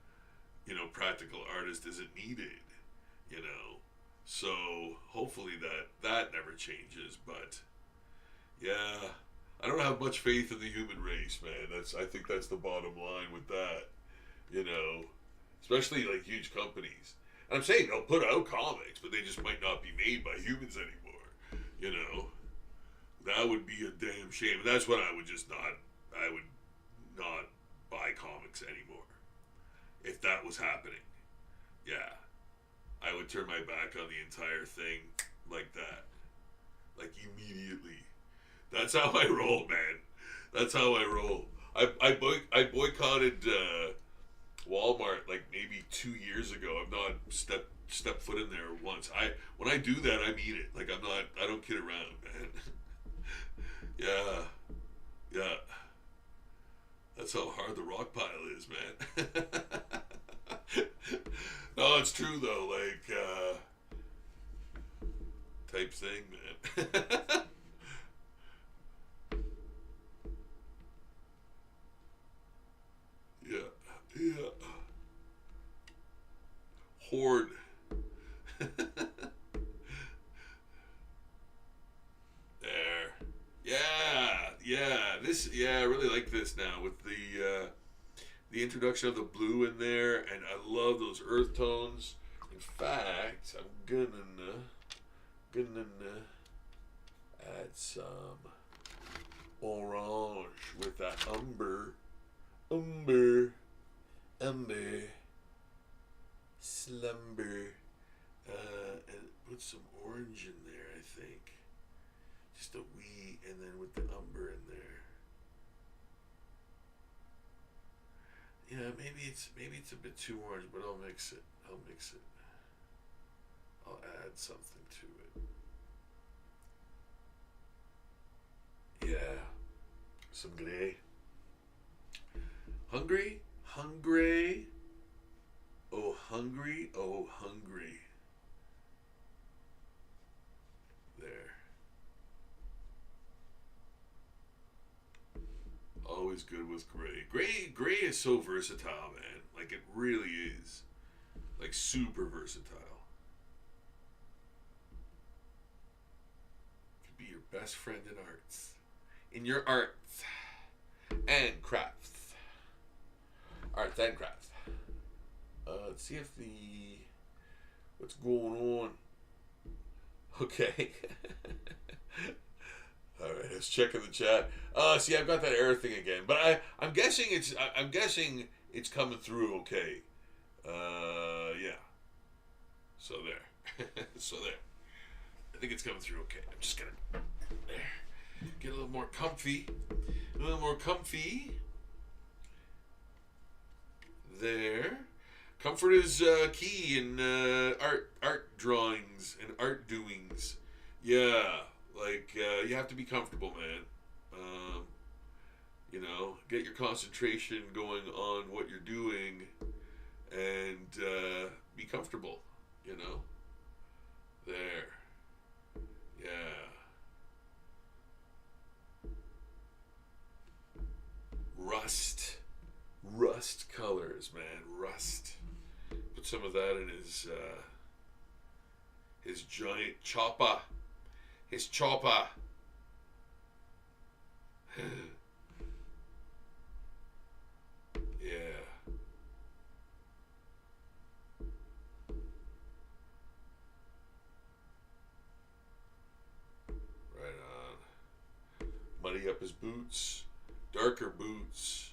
practical artist isn't needed, So hopefully that never changes. But yeah, I don't have much faith in the human race, man. I think that's the bottom line with that, Especially like huge companies. And I'm saying they'll put out comics, but they just might not be made by humans anymore, That would be a damn shame. And that's what I would not buy comics anymore. If that was happening, yeah, I would turn my back on the entire thing like that, like immediately. That's how I roll, man. That's how I roll. I boycotted Walmart like maybe 2 years ago. I've not stepped foot in there once. When I do that, I mean it. Like I don't kid around, man. Yeah. That's how hard the rock pile is, man. No, it's true though. Like type thing, man. Yeah, yeah. Horde. There. Yeah, yeah. This, yeah, I really like this now with the introduction of the blue in there, and I love those earth tones. In fact, I'm gonna add some orange with that umber, umber, slumber, and put some orange in there. I think just a wee, and then with the umber in there. Yeah, maybe it's a bit too orange, but I'll mix it. I'll mix it. I'll add something to it. Yeah, some gray. Hungry, hungry. Oh, hungry. Oh, hungry. There. Always good with gray. Gray is so versatile, man. Like it really is. Like super versatile. Could be your best friend in arts. In your arts and crafts. Arts and crafts. Let's see if what's going on. Okay. All right, let's check in the chat. See, I've got that error thing again, but I'm guessing it's coming through okay. Yeah. So there. So there. I think it's coming through okay. I'm just gonna there. Get a little more comfy. A little more comfy. There. Comfort is key in art drawings and art doings. Yeah, like you have to be comfortable, man. You know, get your concentration going on what you're doing, and be comfortable. You know, there. Yeah. Rust colors, man. Rust. Put some of that in his giant chopper. His chopper. Yeah. Right on. Muddy up his boots. Darker boots.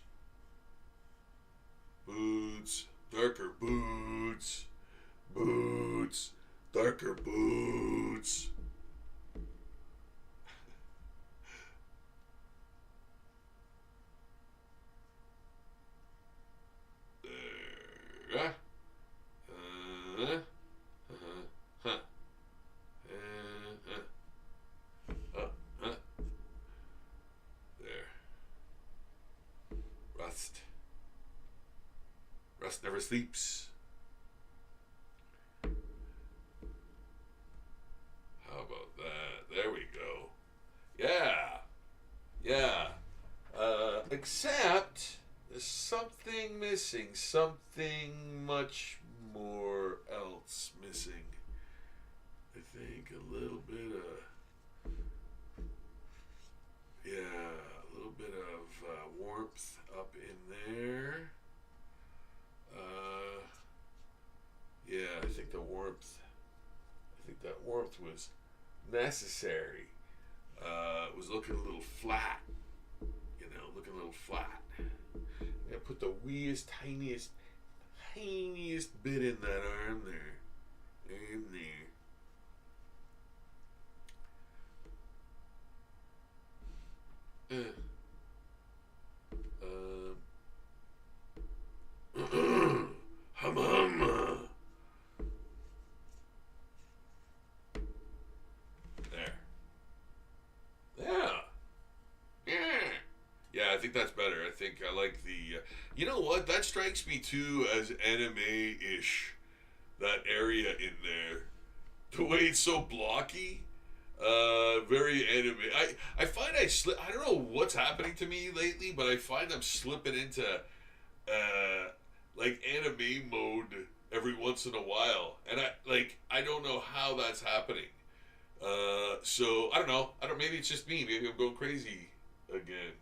Boots. Darker boots. Boots. Darker boots. There. Huh. There. Rust. Rust never sleeps. How about that? There we go. Yeah. Yeah. Except there's something missing. Something much more else missing. I think a little bit of, yeah, a little bit of warmth up in there. Yeah, I think that warmth was necessary. It was looking a little flat, looking a little flat. I put the weeest, tiniest bit in that arm there. In there. Hum. There. Yeah. Yeah. Yeah, think that's better. I think I like the. You know what? That strikes me too as anime-ish. That area in there, the way it's so blocky, very anime. I find I slip. I don't know what's happening to me lately, but I find I'm slipping into like anime mode every once in a while, and I don't know how that's happening. So I don't know. I don't. Maybe it's just me. Maybe I'm going crazy again.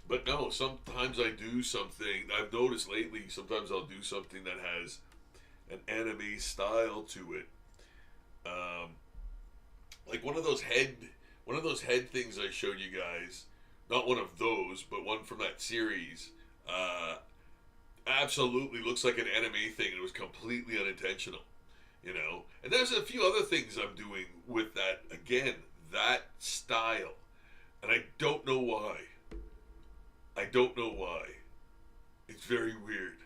But no, sometimes I do something. I've noticed lately. Sometimes I'll do something that has an anime style to it. Um, like one of those head things I showed you guys. Not one of those, but one from that series. Uh, Absolutely looks like an anime thing. It was completely unintentional, you know. And there's a few other things I'm doing with that. Again, that style, and I don't know why. I don't know why. It's very weird.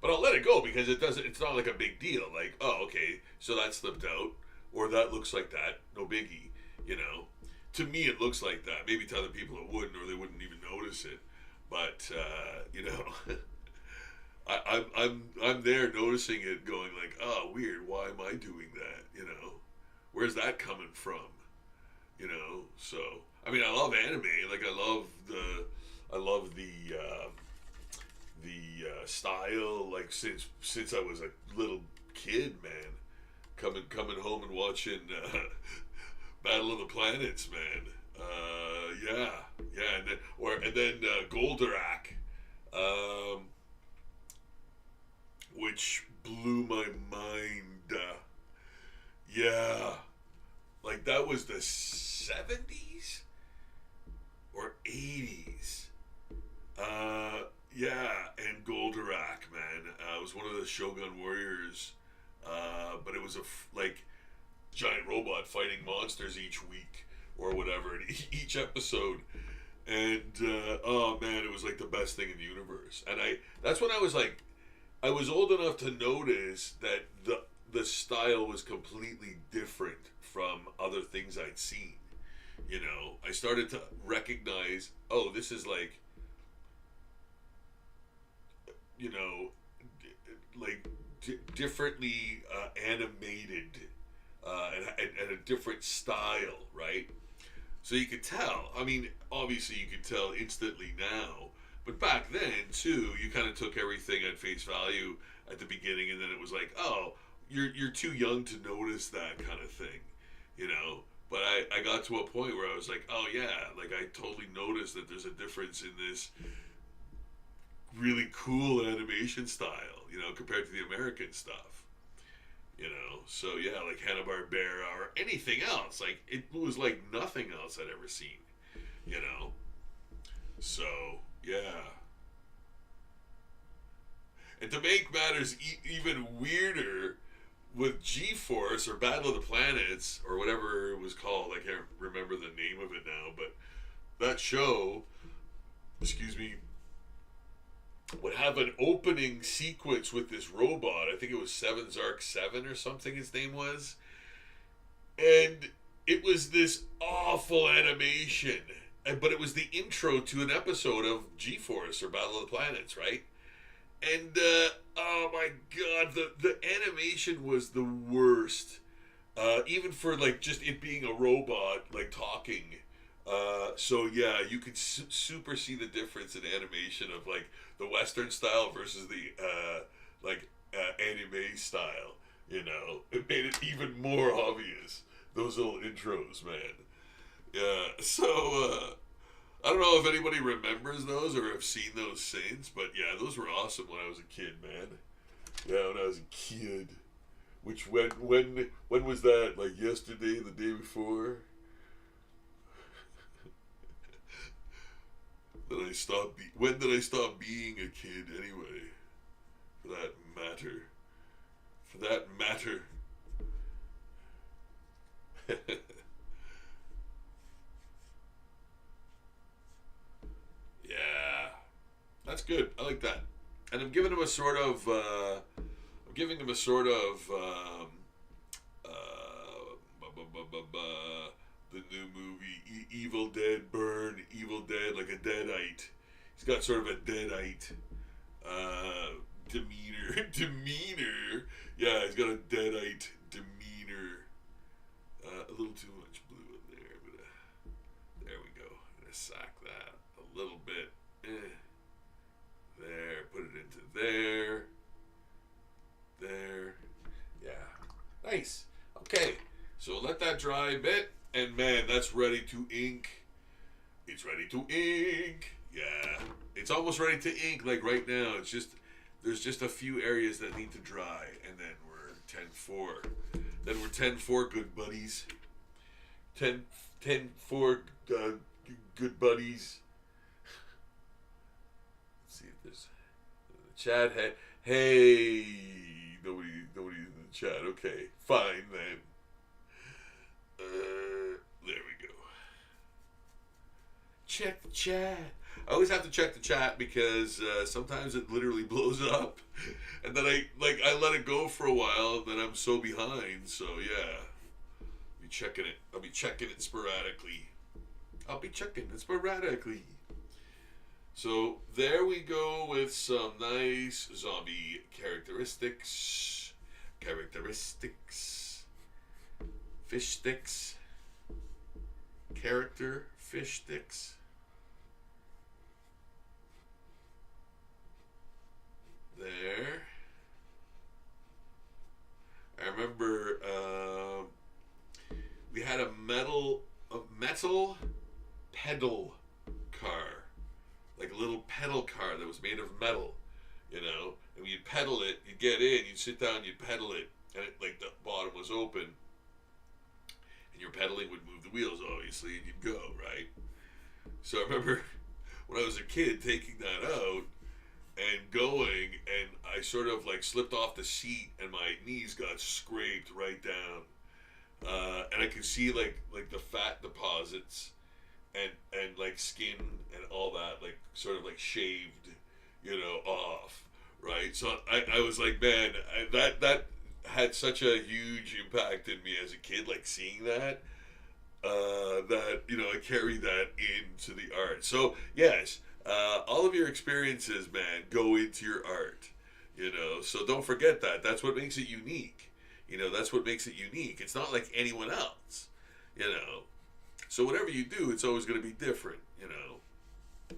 But I'll let it go because it doesn't. It's not like a big deal. Like, oh, okay, so that slipped out, or that looks like that. No biggie, you know. To me, it looks like that. Maybe to other people, it wouldn't, or they wouldn't even notice it. But you know, I'm there noticing it, going like, oh, weird. Why am I doing that? You know, where's that coming from? You know, so I mean, I love anime. Like, I love the style. Like since I was a little kid, man, coming home and watching Battle of the Planets, man. Yeah, yeah, and then Goldorak, um, which blew my mind. Yeah, like that was the 70s or 80s. Yeah, and Goldorak, man, it was one of the Shogun Warriors, but it was like giant robot fighting monsters each week or whatever, in each episode. And oh man, it was like the best thing in the universe. And that's when I was like, I was old enough to notice that the style was completely different from other things I'd seen. You know, I started to recognize, oh, this is like, you know, differently animated, and a different style, right? So you could tell. I mean, obviously you could tell instantly now, but back then too, you kind of took everything at face value at the beginning, and then it was like, oh, you're too young to notice that kind of thing, you know. But I got to a point where I was like, oh yeah, like I totally noticed that there's a difference in this really cool animation style, you know, compared to the American stuff. You know, so yeah, like Hanna-Barbera or anything else. Like, it was like nothing else I'd ever seen, you know. So, yeah. And to make matters even weirder, with G-Force or Battle of the Planets or whatever it was called, I can't remember the name of it now, but that show, excuse me, would have an opening sequence with this robot. I think it was Seven Zark 7 or something his name was. And it was this awful animation. But it was the intro to an episode of G-Force or Battle of the Planets, right? And, oh my god, the animation was the worst. Even for, like, just it being a robot, like, talking. So yeah, you could super see the difference in animation of like the Western style versus the anime style. You know, it made it even more obvious. Those little intros, man. Yeah. So I don't know if anybody remembers those or have seen those since, but yeah, those were awesome when I was a kid, man. Yeah, when I was a kid. Which when was that? Like yesterday, the day before? When did I stop being a kid anyway? For that matter. For that matter. Yeah. That's good. I like that. And I'm giving him a sort of the new movie Evil Dead Burn, Evil Dead, like a deadite. He's got sort of a deadite demeanor. Demeanor. Yeah, he's got a deadite demeanor. A little too much blue in there, but there we go. I'm gonna sack that a little bit. There, put it into there. There. Yeah. Nice. Okay. So let that dry a bit, and man, that's ready to ink. It's ready to ink. Yeah. It's almost ready to ink, like right now. It's just, there's just a few areas that need to dry, and then we're 10-4. Then we're 10-4, good buddies. 10-4, good buddies. Let's see if there's the chat. Hey, nobody's in the chat. Okay, fine then. There we go. Check the chat. I always have to check the chat because sometimes it literally blows up, and then I let it go for a while, and then I'm so behind. So yeah, I'll be checking it. I'll be checking it sporadically. So there we go with some nice zombie characteristics. Fish sticks. Character fish sticks. There. I remember we had a metal pedal car, like a little pedal car that was made of metal, you know. And when you'd pedal it, you'd get in, you'd sit down, you'd pedal it, and it, like the bottom was open, and your pedaling would move the wheels, obviously, and you'd go, right? So I remember when I was a kid taking that out and going, and I sort of like slipped off the seat, and my knees got scraped right down, and I could see like the fat deposits, and like skin and all that, like sort of like shaved, you know, off, right? So I was like, man, that had such a huge impact in me as a kid, like seeing that, that, you know, I carried that into the art. So yes, all of your experiences, man, go into your art, you know, so don't forget that. That's what makes it unique. You know, that's what makes it unique. It's not like anyone else, you know. So whatever you do, it's always going to be different, you know.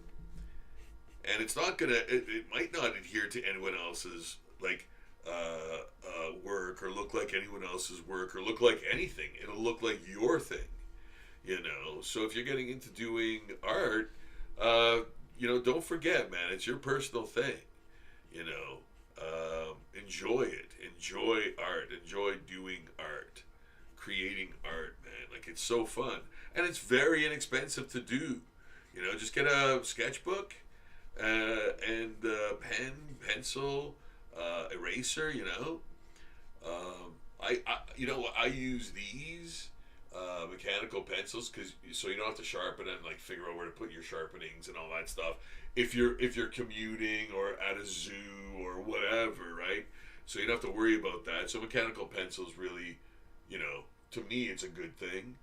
And it's not going to, it might not adhere to anyone else's, like, work, or look like anyone else's work, or look like anything. It'll look like your thing, you know. So if you're getting into doing art, you know, don't forget, man, it's your personal thing, you know. Enjoy it. Enjoy art. Enjoy doing art. Creating art, man. Like, it's so fun. And it's very inexpensive to do. You know, just get a sketchbook, and pen, pencil, eraser, you know. I use these mechanical pencils, so you don't have to sharpen and like figure out where to put your sharpenings and all that stuff if you're commuting or at a zoo or whatever, right? So you don't have to worry about that. So mechanical pencils really, you know, to me it's a good thing.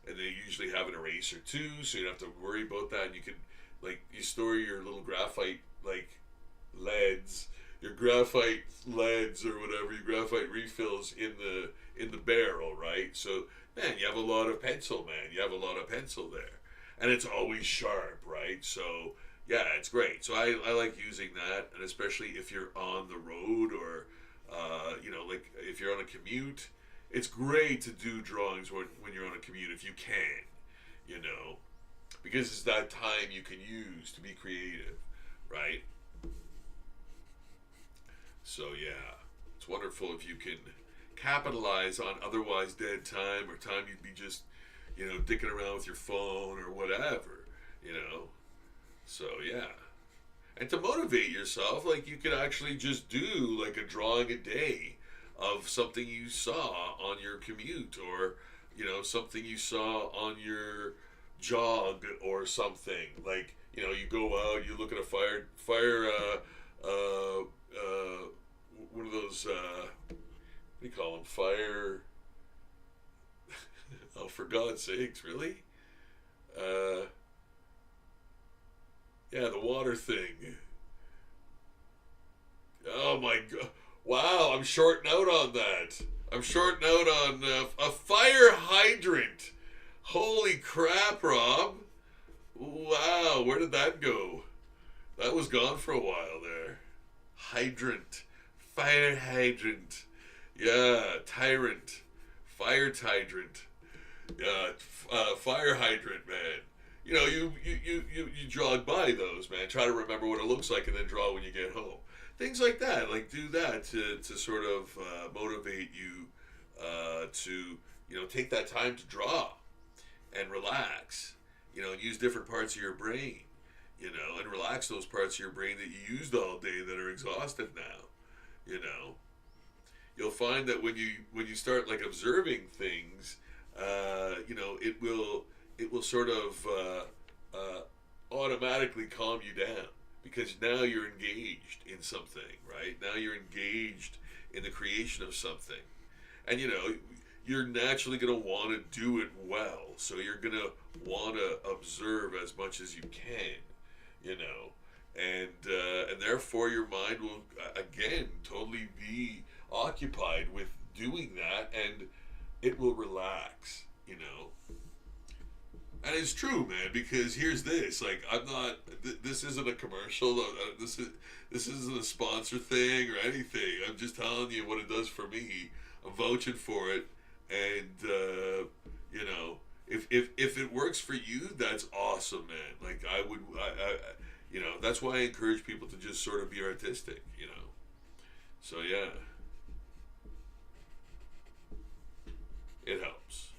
And they usually have an eraser too, so you don't have to worry about that. And you can, like, you store your little graphite, like, leads, your graphite leads or whatever, your graphite refills in the barrel, right? So, man, you have a lot of pencil, man. You have a lot of pencil there. And it's always sharp, right? So, yeah, it's great. So I like using that, and especially if you're on the road, or, you know, like if you're on a commute, it's great to do drawings when you're on a commute if you can, you know, because it's that time you can use to be creative, right? So yeah, it's wonderful if you can capitalize on otherwise dead time, or time you'd be just, you know, dicking around with your phone or whatever, you know. So yeah. And to motivate yourself, like, you could actually just do like a drawing a day of something you saw on your commute, or, you know, something you saw on your jog or something. Like, you know, you go out, you look at a fire one of those what do you call them, fire Oh, for God's sakes, really? Uh, yeah, the water thing. Oh my God! Wow, I'm shorting out on that. I'm shorting out on a fire hydrant. Holy crap, Rob! Wow, where did that go? That was gone for a while there. Hydrant, fire hydrant. Yeah, tyrant, fire hydrant. Fire hydrant, man. You know, you jog by those, man. Try to remember what it looks like and then draw when you get home. Things like that. Like, do that to sort of motivate you to, you know, take that time to draw and relax. You know, and use different parts of your brain, you know, and relax those parts of your brain that you used all day that are exhausted now, you know. You'll find that when you start like observing things, you know, it will sort of automatically calm you down because now you're engaged in something, right? Now you're engaged in the creation of something, and you know you're naturally going to want to do it well. So you're going to want to observe as much as you can, you know, and therefore your mind will again totally be occupied with doing that, and it will relax, you know. And it's true, man, because here's this. Like, I'm not. This isn't a commercial. This isn't a sponsor thing or anything. I'm just telling you what it does for me. I'm vouching for it, and you know, if it works for you, that's awesome, man. Like, you know, that's why I encourage people to just sort of be artistic, you know. So yeah, it helps.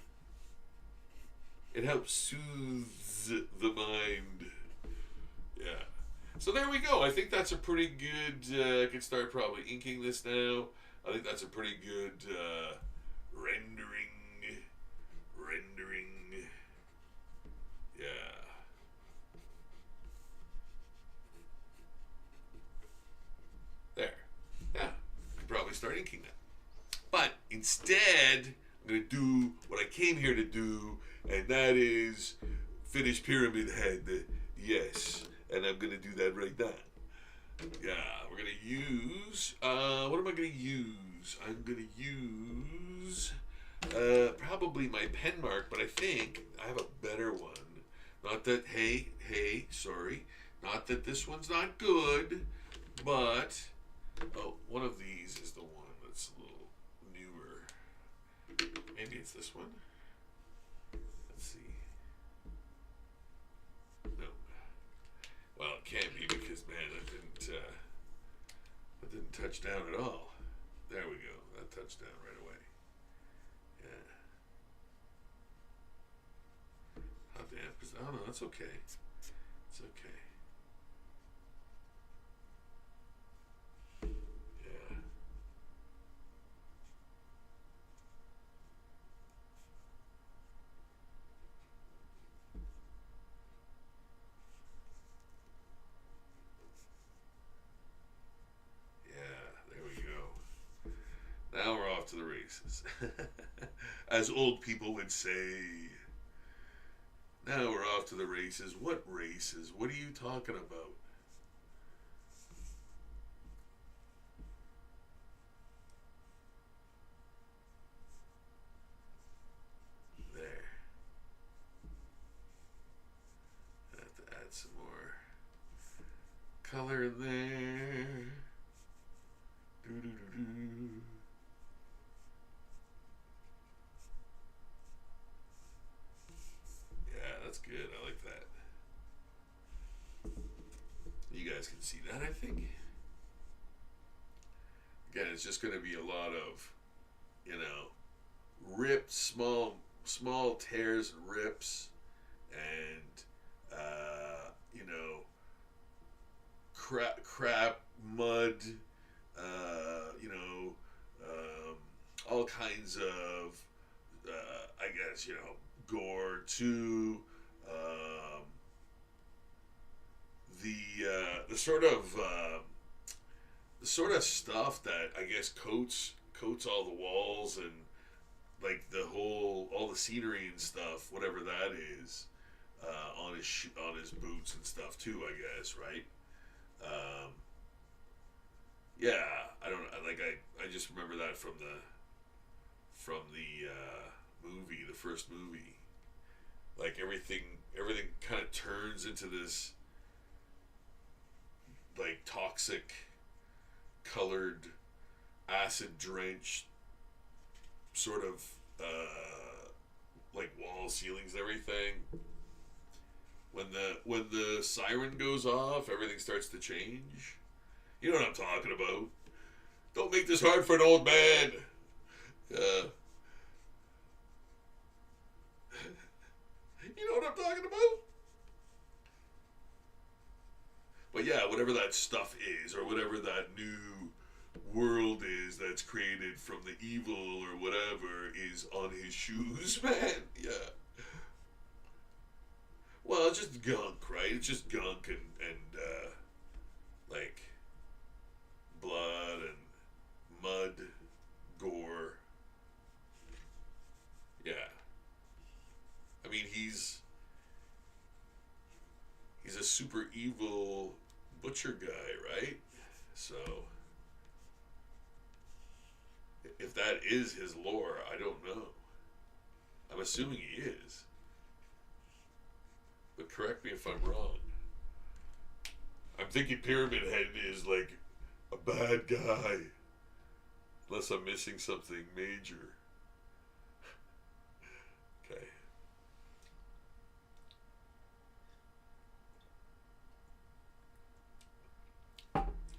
It helps soothe the mind. Yeah. So there we go. I think that's a pretty good. I can start probably inking this now. I think that's a pretty good rendering. Rendering. Yeah. There. Yeah. I can probably start inking that. But instead, I'm going to do what I came here to do, and that is finish Pyramid Head. Yes. And I'm going to do that right now. Yeah, we're going to use, what am I going to use? I'm going to use, probably my pen mark, but I think I have a better one. Not that, sorry. Not that this one's not good, but, oh, one of these is the one that's a little newer. Maybe it's this one. Let's see. No. Well, it can't be because, man, that didn't touch down at all. There we go. That touched down right away. Yeah. How damp is that? Oh, no, that's okay. It's okay. Yeah. Yeah, there we go. Now we're off to the races. As old people would say. Now we're off to the races. What races? What are you talking about? There. I have to add some more color in there. Doo-doo-doo-doo. Yeah, that's good. I like that. You guys can see that, I think. Again, it's just going to be a lot of, you know, ripped small tears and rips, and you know, crap mud, you know, all kinds of, I guess, you know, gore too. Um, the sort of stuff that I guess coats all the walls and like the whole all the scenery and stuff, whatever that is, on his boots and stuff too. I guess, right? Um, yeah, I don't like I just remember that from the movie, the first movie. Like everything kind of turns into this like toxic colored acid drenched sort of like wall ceilings and everything. When the siren goes off, everything starts to change. You know what I'm talking about. Don't make this hard for an old man. Uh, you know what I'm talking about? But yeah, whatever that stuff is, or whatever that new world is that's created from the evil or whatever is on his shoes, man. Yeah. Well, it's just gunk, right? It's just gunk and like blood and mud, gore. Yeah. I mean, he's a super evil butcher guy, right? So if that is his lore, I don't know. I'm assuming he is, but correct me if I'm wrong. I'm thinking Pyramid Head is like a bad guy, unless I'm missing something major. Okay.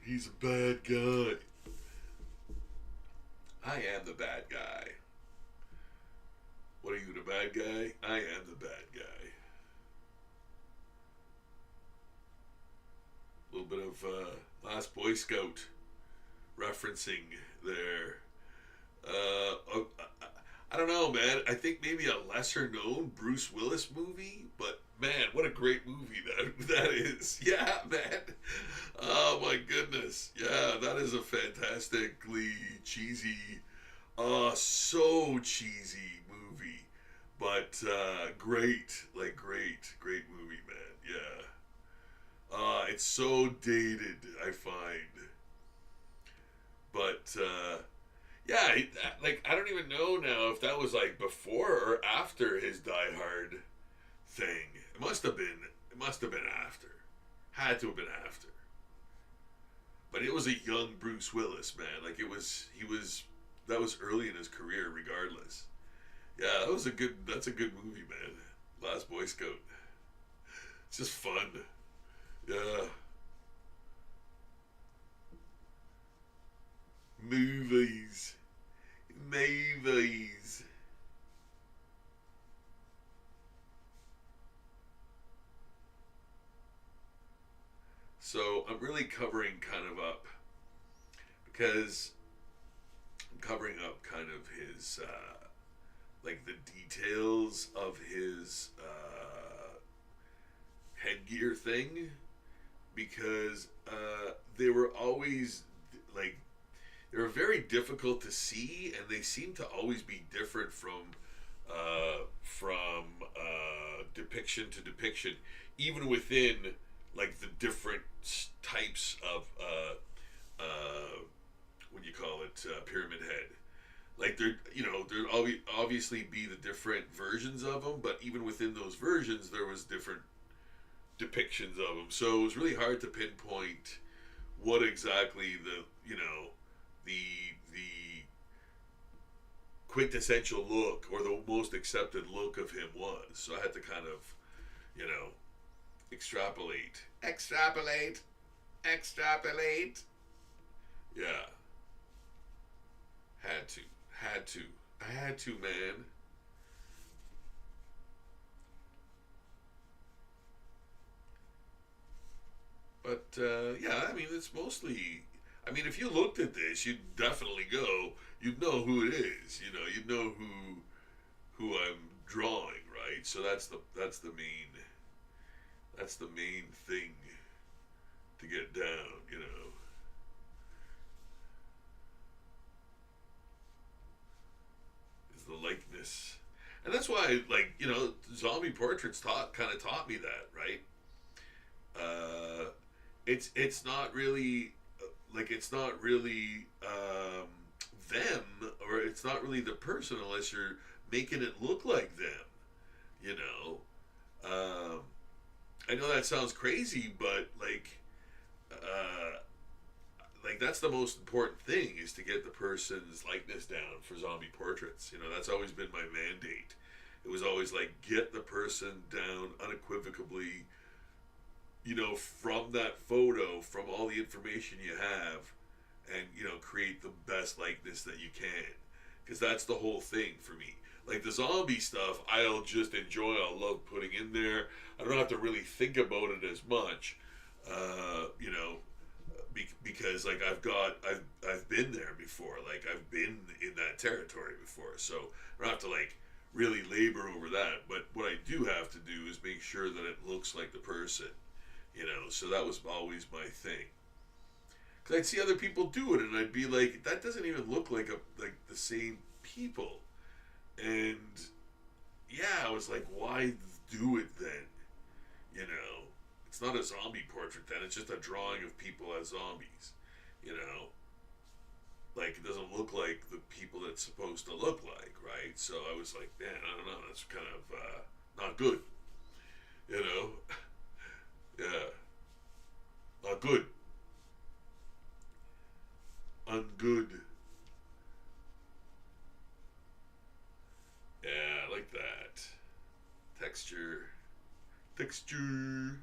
He's a bad guy. I am the bad guy. What are you, the bad guy? I am the bad guy. A little bit of Last Boy Scout referencing there. I don't know, man. I think maybe a lesser known Bruce Willis movie, but man, what a great movie that is. Yeah, man. Oh my goodness. Yeah, that is a fantastically cheesy, so cheesy movie, but great, like great movie, man. Yeah. It's so dated, I find, but yeah, like I don't even know now if that was like before or after his Die Hard thing. It must have been. It must have been after. Had to have been after. But it was a young Bruce Willis, man. Like it was. He was. That was early in his career, regardless. Yeah, that was a good. That's a good movie, man. Last Boy Scout. It's just fun. Yeah. Movies. Movies. So I'm really covering kind of up because I'm covering up kind of his like the details of his headgear thing because they were always like they were very difficult to see and they seem to always be different from depiction to depiction, even within like the different types of what do you call it, Pyramid Head. Like there'd obviously be the different versions of them, but even within those versions, there was different depictions of them. So it was really hard to pinpoint what exactly the the quintessential look or the most accepted look of him was. So I had to kind of you know extrapolate. Yeah, had to, I had to, man. But yeah, I mean, it's mostly. I mean, if you looked at this, you'd definitely go. You'd know who it is. You'd know who I'm drawing, right? So that's the main thing to get down. Is the And that's why, like, zombie portraits taught me that, right? Uh, it's not really it's not really them, or it's not really the person unless you're making it look like them. You know, um, I know that sounds crazy, but that's the most important thing is to get the person's likeness down for zombie portraits. That's always been my mandate. It was always like get the person down unequivocally, from that photo, from all the information you have, and create the best likeness that you can, because that's the whole thing for me. Like the zombie stuff, I'll just enjoy. I'll love putting in there. I don't have to really think about it as much, because like I've been there before. Like I've been in that territory before, so I don't have to like really labor over that. But what I do have to do is make sure that it looks like the person, So that was always my thing. Because I'd see other people do it, and I'd be like, that doesn't even look like the same people. And yeah, I was like, why do it then? It's not a zombie portrait then. It's just a drawing of people as zombies. You know, like it doesn't look like the people it's supposed to look like, right? So I was like, man, I don't know. That's kind of not good. You know, yeah, not good. Ungood. Yeah, I like that. Texture. Texture.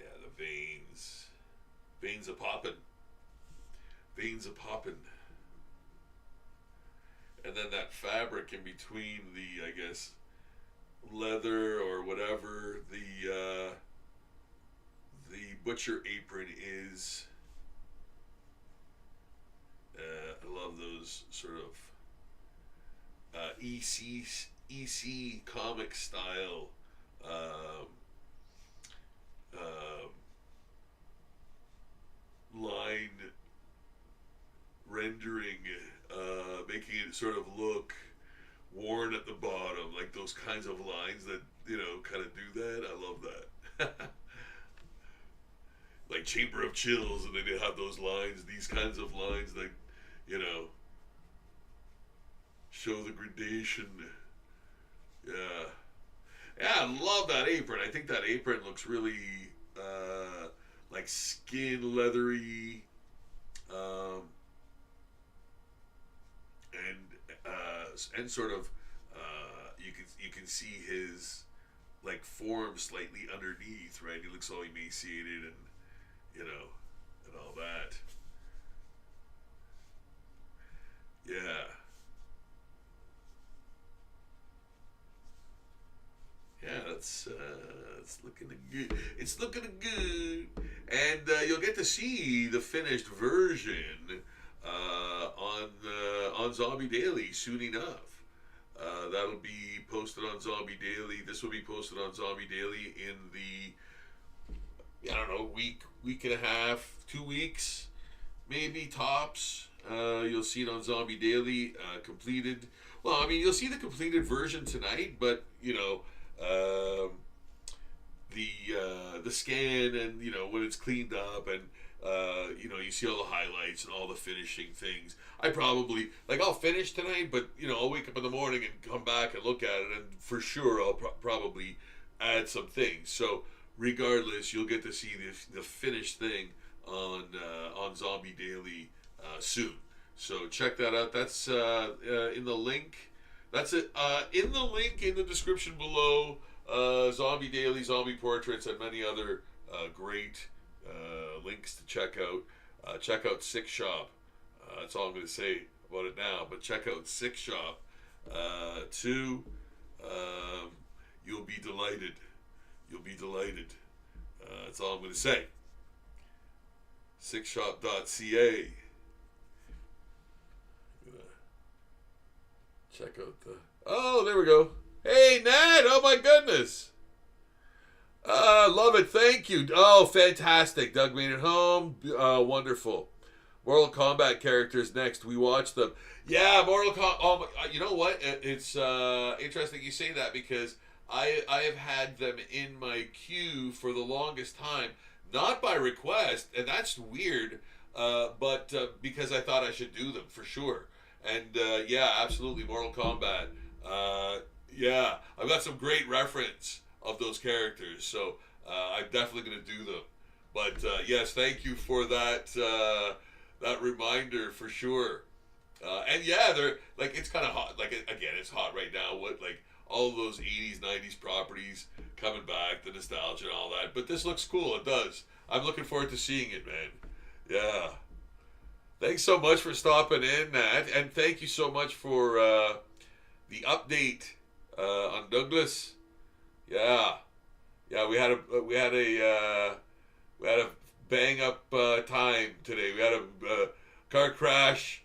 Yeah, the veins. Veins are popping. Veins are popping. And then that fabric in between the, I guess, leather or whatever the butcher apron is. I love those sort of EC comic style um, um, line rendering, making it sort of look worn at the bottom, like those kinds of lines that kind of do that. I love that. Like Chamber of Chills, and they did have those lines, these kinds of lines that you know show the gradation. Yeah, yeah, I love that apron. I think that apron looks really like skin leathery, um, and sort of you can see his like form slightly underneath, right? He looks all emaciated and and all that. Yeah, yeah, that's looking good. It's looking good, and you'll get to see the finished version on Zombie Daily soon enough. That'll be posted on Zombie Daily. This will be posted on Zombie Daily in the, I don't know, week and a half, 2 weeks, maybe tops. You'll see it on Zombie Daily completed. Well, I mean, you'll see the completed version tonight, but um, the scan, and when it's cleaned up, and you see all the highlights and all the finishing things. I probably I'll finish tonight, but I'll wake up in the morning and come back and look at it, and for sure I'll probably add some things. So regardless, you'll get to see the finished thing on Zombie Daily soon. So check that out. That's in the link. That's it. In the link in the description below, Zombie Daily, Zombie Portraits, and many other great links to check out. Check out Six Shop. That's all I'm going to say about it now. But check out Six Shop too. You'll be delighted. You'll be delighted. That's all I'm going to say. Sixshop.ca. Check out the. Oh, there we go. Hey, Ned! Oh my goodness! Love it. Thank you. Oh, fantastic. Doug made it home. Wonderful. Mortal Kombat characters next. We watched them. Yeah, Mortal Kombat. Oh, you know what? It's interesting you say that because I have had them in my queue for the longest time, not by request, and that's weird. But because I thought I should do them for sure. And yeah, absolutely, Mortal Kombat. Uh, yeah, I've got some great reference of those characters, so I'm definitely going to do them. But yes, thank you for that reminder for sure. And yeah, they're like it's kind of hot. Like again, it's hot right now. What like all of those '80s, '90s properties coming back, the nostalgia and all that. But this looks cool. It does. I'm looking forward to seeing it, man. Yeah. Thanks so much for stopping in, Nat, and thank you so much for the update on Douglas. Yeah, yeah, we had a bang up time today. We had a car crash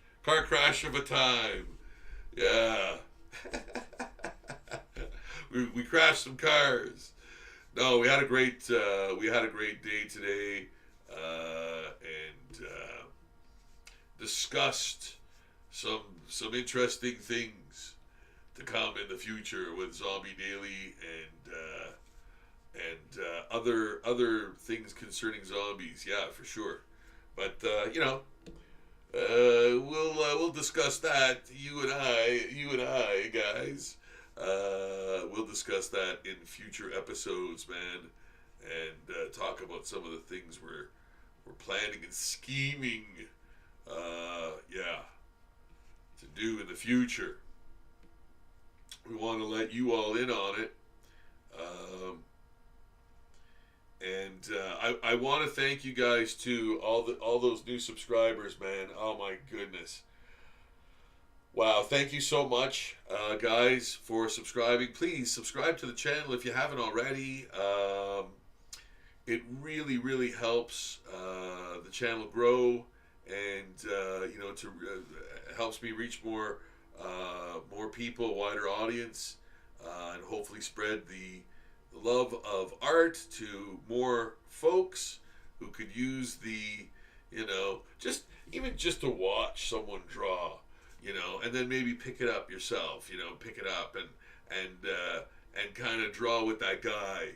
of a time. Yeah, we crashed some cars. No, we had a great day today, and discussed some interesting things to come in the future with Zombie Daily and other things concerning zombies. Yeah, for sure. But we'll discuss that. You and I, guys. We'll discuss that in future episodes, man, and talk about some of the things we're planning and scheming. Yeah, to do in the future. We want to let you all in on it. Um, and I want to thank you guys too, all those new subscribers, man. Oh my goodness. Wow, thank you so much, guys, for subscribing. Please subscribe to the channel if you haven't already. It really, really helps the channel grow, and helps me reach more people, wider audience, and hopefully spread the love of art to more folks who could use the, just to watch someone draw, and then maybe pick it up yourself, pick it up and kind of draw with that guy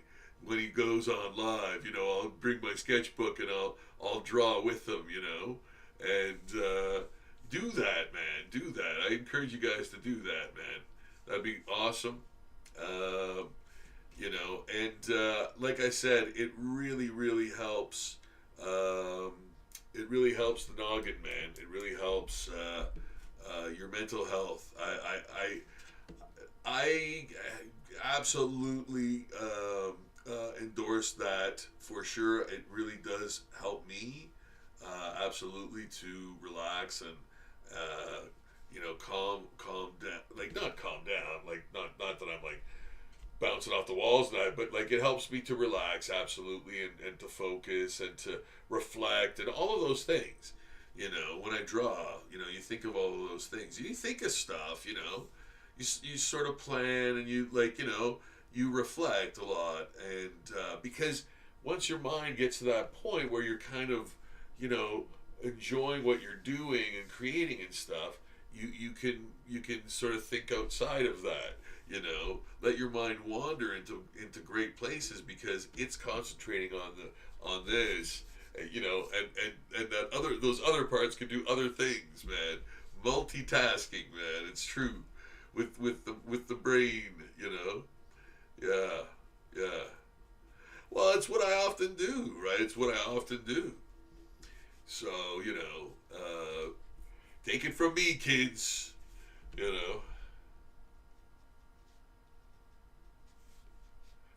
when he goes on live. I'll bring my sketchbook and I'll draw with him, and do that, man. Do that. I encourage you guys to do that, man. That'd be awesome. And like I said, it really, really helps. It really helps the noggin, man. It really helps your mental health. I absolutely endorse that for sure. It really does help me, absolutely, to relax and calm down. Like not calm down. Like not that I'm like bouncing off the walls now, but like it helps me to relax, absolutely, and to focus and to reflect and all of those things. When I draw, you think of all of those things. You think of stuff, you sort of plan and you you reflect a lot, and because once your mind gets to that point where you're kind of enjoying what you're doing and creating and stuff, you can sort of think outside of that. Let your mind wander into great places because it's concentrating on this. And that those other parts can do other things, man. Multitasking, man. It's true with the brain. Yeah, yeah. Well, it's what I often do, right? It's what I often do. So take it from me, kids. You know.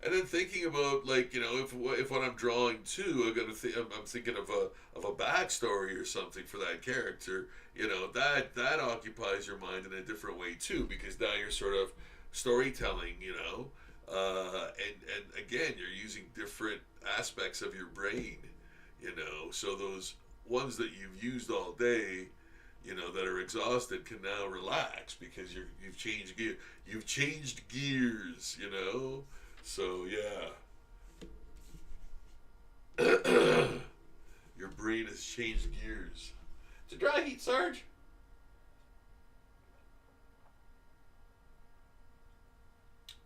And then thinking about if what I'm drawing too, I'm thinking of a backstory or something for that character. That occupies your mind in a different way too, because now you're sort of storytelling. And again, you're using different aspects of your brain. So those ones that you've used all day, that are exhausted, can now relax because you've changed gear. You've changed gears. So yeah, Your brain has changed gears. It's a dry heat, Sarge.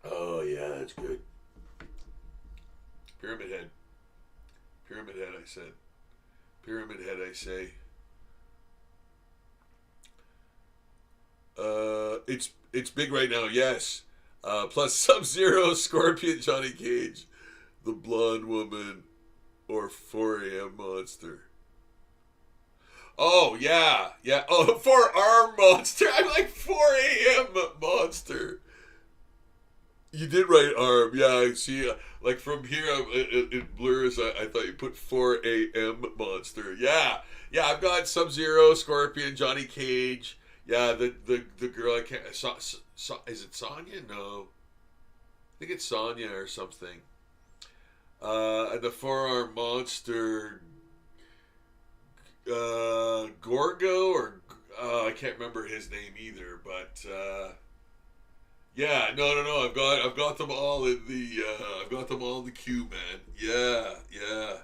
Oh yeah, that's good. Pyramid Head. Pyramid Head, I said. Pyramid Head, I say. It's big right now, yes. Plus Sub-Zero, Scorpion, Johnny Cage, the Blonde Woman, or 4 a.m. Monster. Oh, yeah. Yeah. Oh, 4-arm Monster. I'm like 4 a.m. Monster. You did write arm. Yeah, I see. Like from here, it blurs. I thought you put 4 a.m. Monster. Yeah. Yeah, I've got Sub-Zero, Scorpion, Johnny Cage. Yeah, the girl I can't. Is it Sonya? No. I think it's Sonya or something. And the 4-arm Monster. Gorgo or I can't remember his name either, but yeah, no. I've got them all in the I've got them all in the queue, man. Yeah, yeah.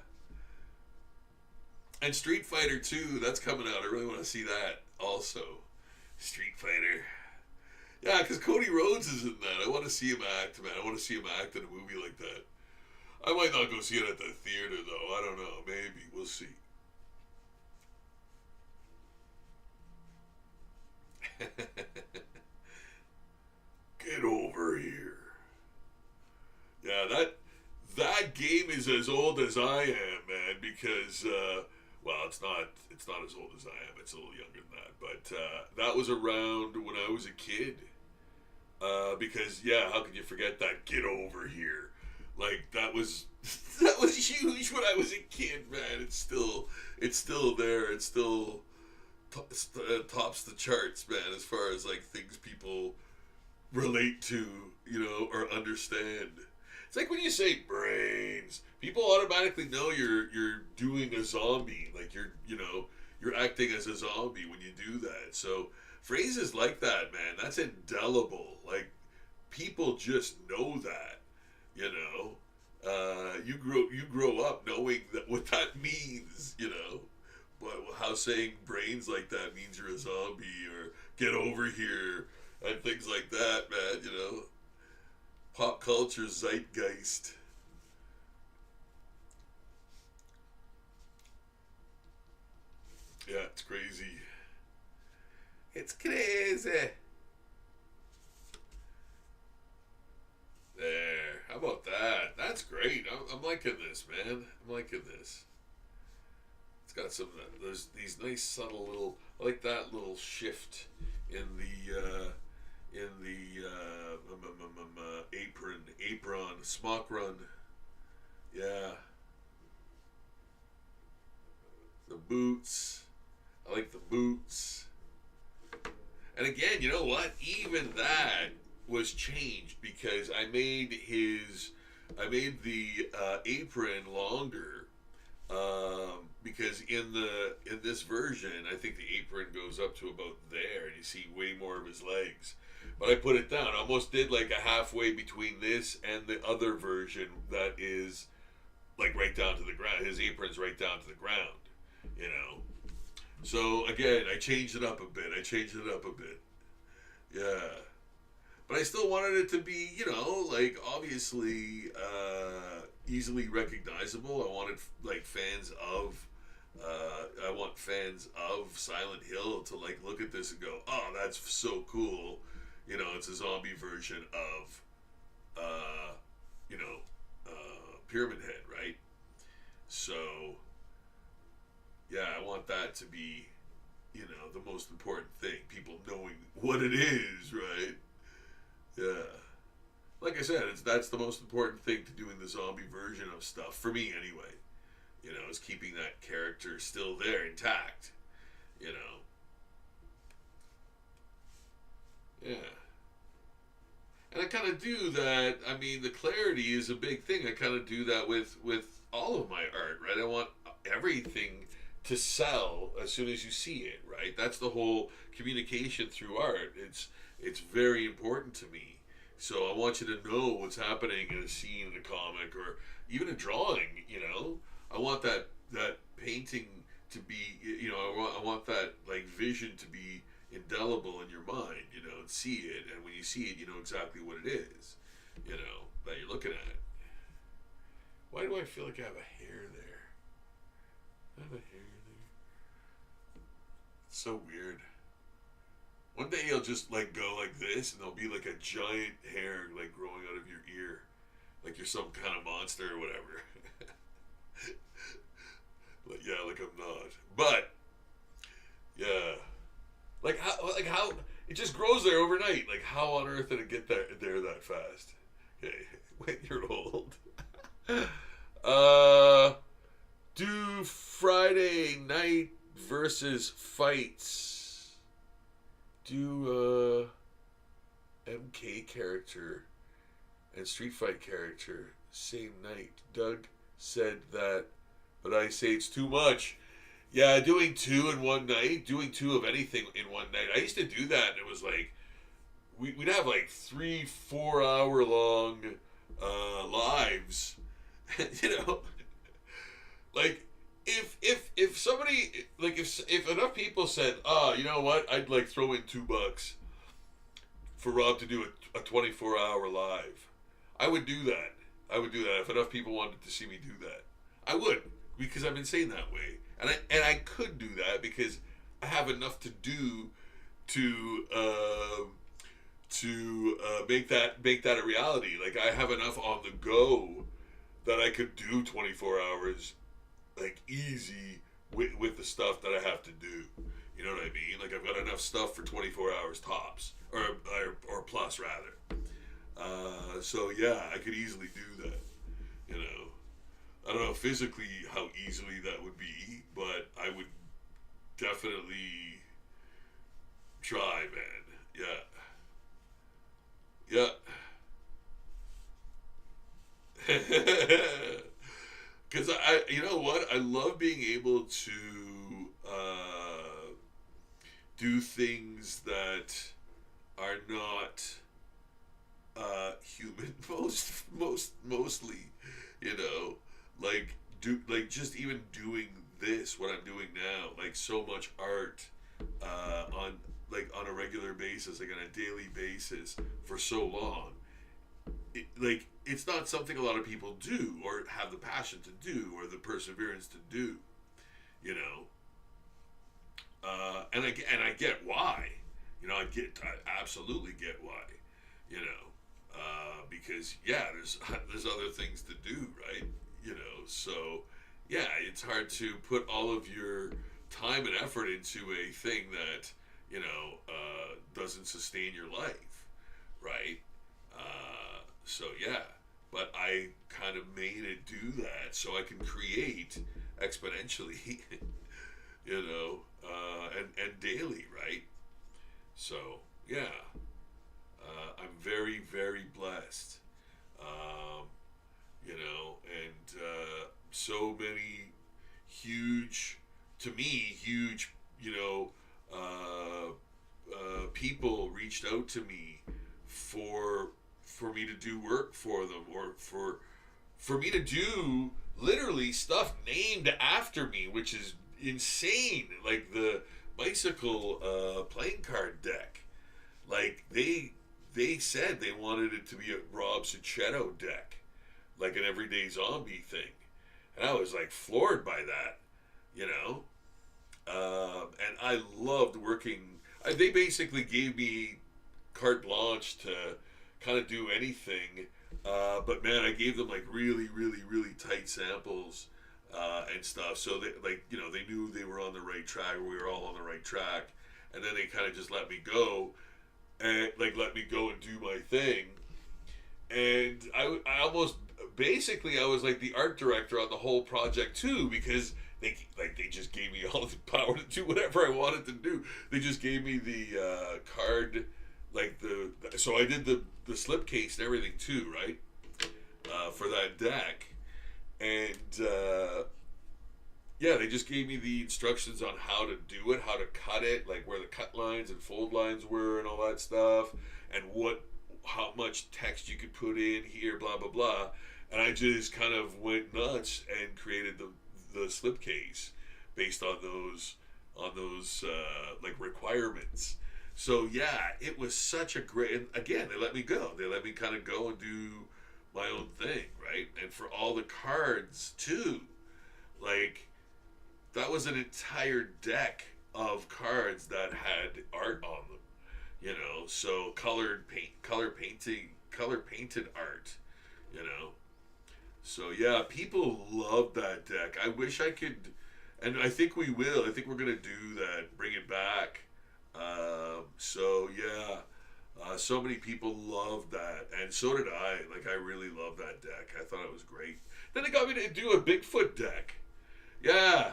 And Street Fighter 2, that's coming out. I really want to see that also. Street Fighter. Yeah, because Cody Rhodes is in that. I want to see him act, man. I want to see him act in a movie like that. I might not go see it at the theater though. I don't know. Maybe we'll see. Get over here. Yeah, that game is as old as I am, man. Because well, it's not as old as I am. It's a little younger than that. But that was around when I was a kid. Because yeah, how could you forget that? Get over here. Like that was that was huge when I was a kid, man. It's still there. It's still tops the charts, man, as far as like things people relate to, or understand. It's like when you say brains, people automatically know you're doing a zombie, like you're acting as a zombie when you do that. So phrases like that, man, that's indelible. Like people just know that, you grow up knowing that what that means, But how saying brains like that means you're a zombie or get over here and things like that, man, Pop culture zeitgeist. Yeah, it's crazy. It's crazy. There. How about that? That's great. I'm liking this, man. I'm liking this. It's got some. There's these nice subtle little. I like that little shift in the apron, smock run. Yeah, the boots. I like the boots. And again, you know what? Even that was changed because I made the apron longer. Because in this version, I think the apron goes up to about there, and you see way more of his legs. But I put it down. I almost did like a halfway between this and the other version that is like right down to the ground. His apron's right down to the ground, So again, I changed it up a bit. Yeah. But I still wanted it to be, like obviously easily recognizable. I wanted like I want fans of Silent Hill to like look at this and go, "Oh, that's so cool." It's a zombie version of, Pyramid Head, right? So, yeah, I want that to be, the most important thing. People knowing what it is, right? Yeah. Like I said, that's the most important thing to doing the zombie version of stuff, for me anyway. Is keeping that character still there intact. Yeah. And I kind of do that. I mean, the clarity is a big thing. I kind of do that with all of my art, right? I want everything to sell as soon as you see it, right? That's the whole communication through art. It's very important to me. So I want you to know what's happening in a scene in a comic or even a drawing, I want that painting to be, you know, I want that like vision to be indelible in your mind, you know, and see it, and when you see it, you know exactly what it is, you know, that you're looking at. Why do I feel like I have a hair there? I have a hair there. It's so weird. One day you'll just like go like this, and there'll be like a giant hair like growing out of your ear, like you're some kind of monster or whatever. Like, yeah, like I'm not. But yeah, like how it just grows there overnight. Like how on earth did it get there that fast? Okay, when you're old. Do Friday night versus fights. Do MK character and Street Fight character same night. Doug said that, but I say it's too much. Yeah, doing two in one night, doing two of anything in one night. I used to do that, and it was like we'd have like 3-4 hour long lives. You know, like if somebody like if enough people said, oh, you know what, I'd like throw in $2 for Rob to do a 24-hour live, I would do that. I would do that if enough people wanted to see me do that. I would, because I've been saying that way, and I could do that because I have enough to do to make that a reality. Like I have enough on the go that I could do 24 hours like easy with the stuff that I have to do. You know what I mean? Like I've got enough stuff for 24 hours tops, or plus rather. So yeah, I could easily do that. You know, I don't know physically how easily that would be, but I would definitely try, man. Yeah. Because you know what? I love being able to do things that are not human mostly, you know, like just even doing this, what I'm doing now, like so much art on a regular basis, like on a daily basis for so long. It's not something a lot of people do or have the passion to do or the perseverance to do, you know. And I get why, you know. I absolutely get why, you know, because yeah, there's other things to do, right? You know, so yeah, it's hard to put all of your time and effort into a thing that, you know, doesn't sustain your life, right? So yeah, but I kind of made it do that so I can create exponentially, you know, and daily, right? So yeah, I'm very, very blessed, you know, and so many huge, to me, huge, you know, people reached out to me for me to do work for them, or for me to do literally stuff named after me, which is insane. Like the bicycle playing card deck, like they said they wanted it to be a Rob Succhetto deck, like an everyday zombie thing, and I was like floored by that, you know. And I loved working. They basically gave me carte blanche to kind of do anything, but man, I gave them like really, really, really tight samples and stuff. So they, like, you know, they knew they were on the right track, or we were all on the right track, and then they kind of just let me go, and like let me go and do my thing. And I almost basically I was like the art director on the whole project too, because they just gave me all the power to do whatever I wanted to do. They just gave me the card, like so I did the slipcase and everything too, right? For that deck, and yeah, they just gave me the instructions on how to do it, how to cut it, like where the cut lines and fold lines were and all that stuff, and how much text you could put in here, blah blah blah. and I just kind of went nuts and created the slipcase based on those like requirements. So yeah, it was such a great. And again, they let me go. They let me kind of go and do my own thing, right? And for all the cards too, like that was an entire deck of cards that had art on them. You know, so color painted art. You know, so yeah, people love that deck. I wish I could, and I think we will. I think we're gonna do that, bring it back. So yeah, so many people loved that, and so did I. Like I really loved that deck. I thought it was great. Then they got me to do a Bigfoot deck. Yeah,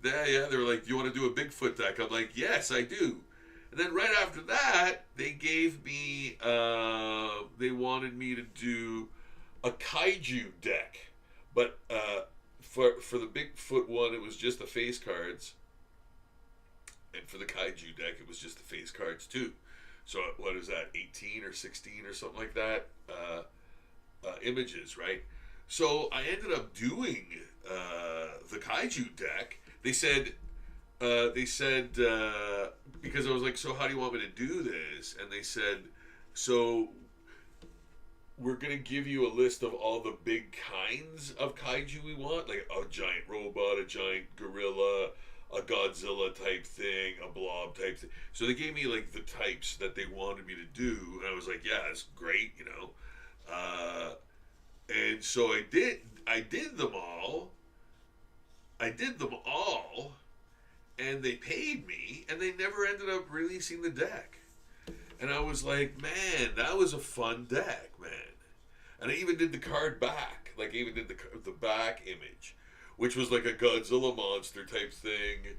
yeah. They were like, "Do you want to do a Bigfoot deck?" I'm like, "Yes, I do." And then right after that, they gave me. They wanted me to do a kaiju deck, but for the Bigfoot one, it was just the face cards, and for the kaiju deck, it was just the face cards too. So what is that, 18 or 16 or something like that? Images, right? So I ended up doing the kaiju deck. They said because I was like, so how do you want me to do this? And they said, so we're gonna give you a list of all the big kinds of kaiju we want, like a giant robot, a giant gorilla, a Godzilla type thing, a blob type thing. So they gave me like the types that they wanted me to do, and I was like, yeah, that's great, you know. And so I did. I did them all. I did them all, and they paid me, and they never ended up releasing the deck. And I was like, man, that was a fun deck, man. And I even did the card back, like I even did the back image, which was like a Godzilla monster type thing,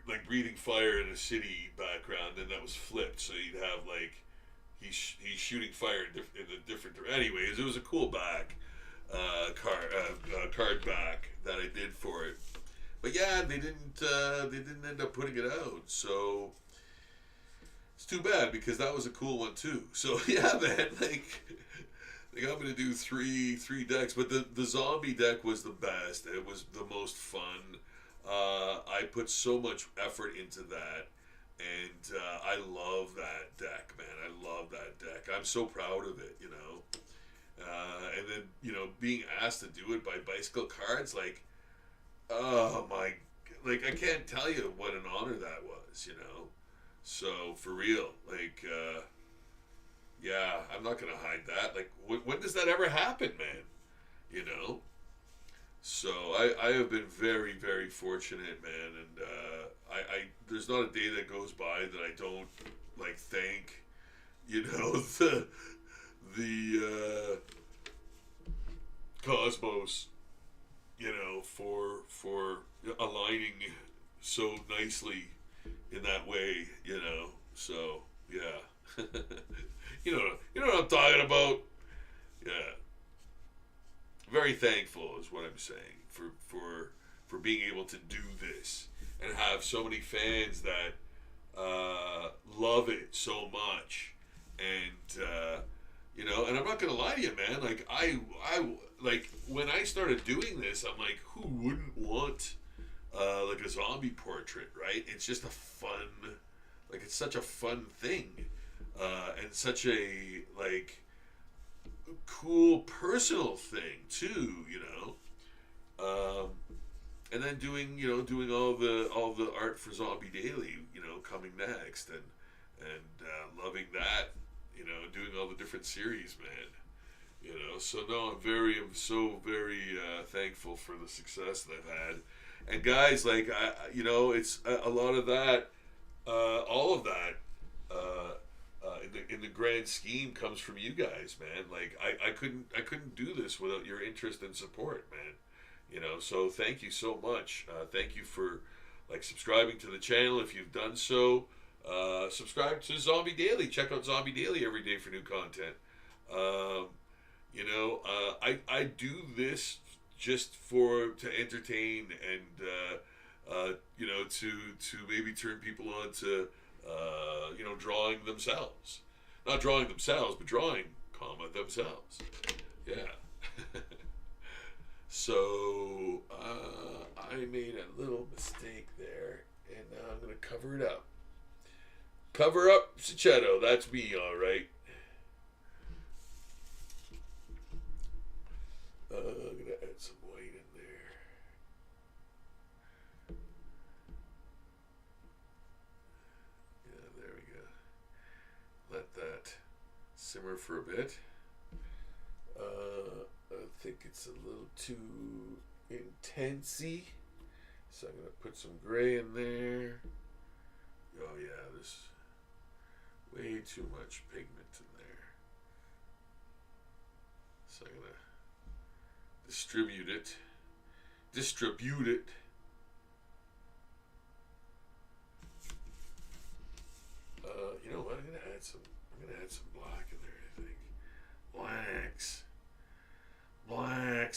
like breathing fire in a city background, and that was flipped, so you'd have like he's shooting fire in a different. Anyways, it was a cool back card back that I did for it. But yeah, they didn't end up putting it out, so it's too bad because that was a cool one too. So yeah, man, like they got me to do three decks, but the zombie deck was the best. It was the most fun. I put so much effort into that, and I love that deck, man. I love that deck. I'm so proud of it, you know. And then being asked to do it by Bicycle Cards, like, oh my, like I can't tell you what an honor that was, you know. So for real, like, yeah, I'm not gonna hide that. Like, when does that ever happen, man? You know. So I have been very, very fortunate, man, and I there's not a day that goes by that I don't like thank, the Cosmos, for aligning so nicely in that way, So yeah, you know what I'm talking about. Yeah, very thankful is what I'm saying for being able to do this and have so many fans that love it so much, and and I'm not gonna lie to you, man. Like I like when I started doing this, I'm like, who wouldn't want like a zombie portrait, right? It's just a fun, like it's such a fun thing, and such a like cool personal thing too, and then doing all the art for Zombie Daily, coming next, and loving that, doing all the different series, man. So no, I'm so very thankful for the success that I've had, and guys, like it's a lot of that, all of that. In the grand scheme comes from you guys, man. Like I couldn't do this without your interest and support, man. So thank you so much. Thank you for like subscribing to the channel if you've done so. Subscribe to Zombie Daily. Check out Zombie Daily every day for new content. I do this just to entertain and to maybe turn people on to drawing themselves. Not drawing themselves, but drawing comma themselves. Yeah. So I made a little mistake there, and now I'm gonna cover it up. Cover up Sachetto. That's me, all right. I'm gonna add some white in there. Yeah, there we go. Let that simmer for a bit. I think it's a little too intensey, so I'm gonna put some gray in there. Oh yeah, there's way too much pigment in there, so I'm gonna distribute it. You know what? I'm gonna add some black in there. I think blacks.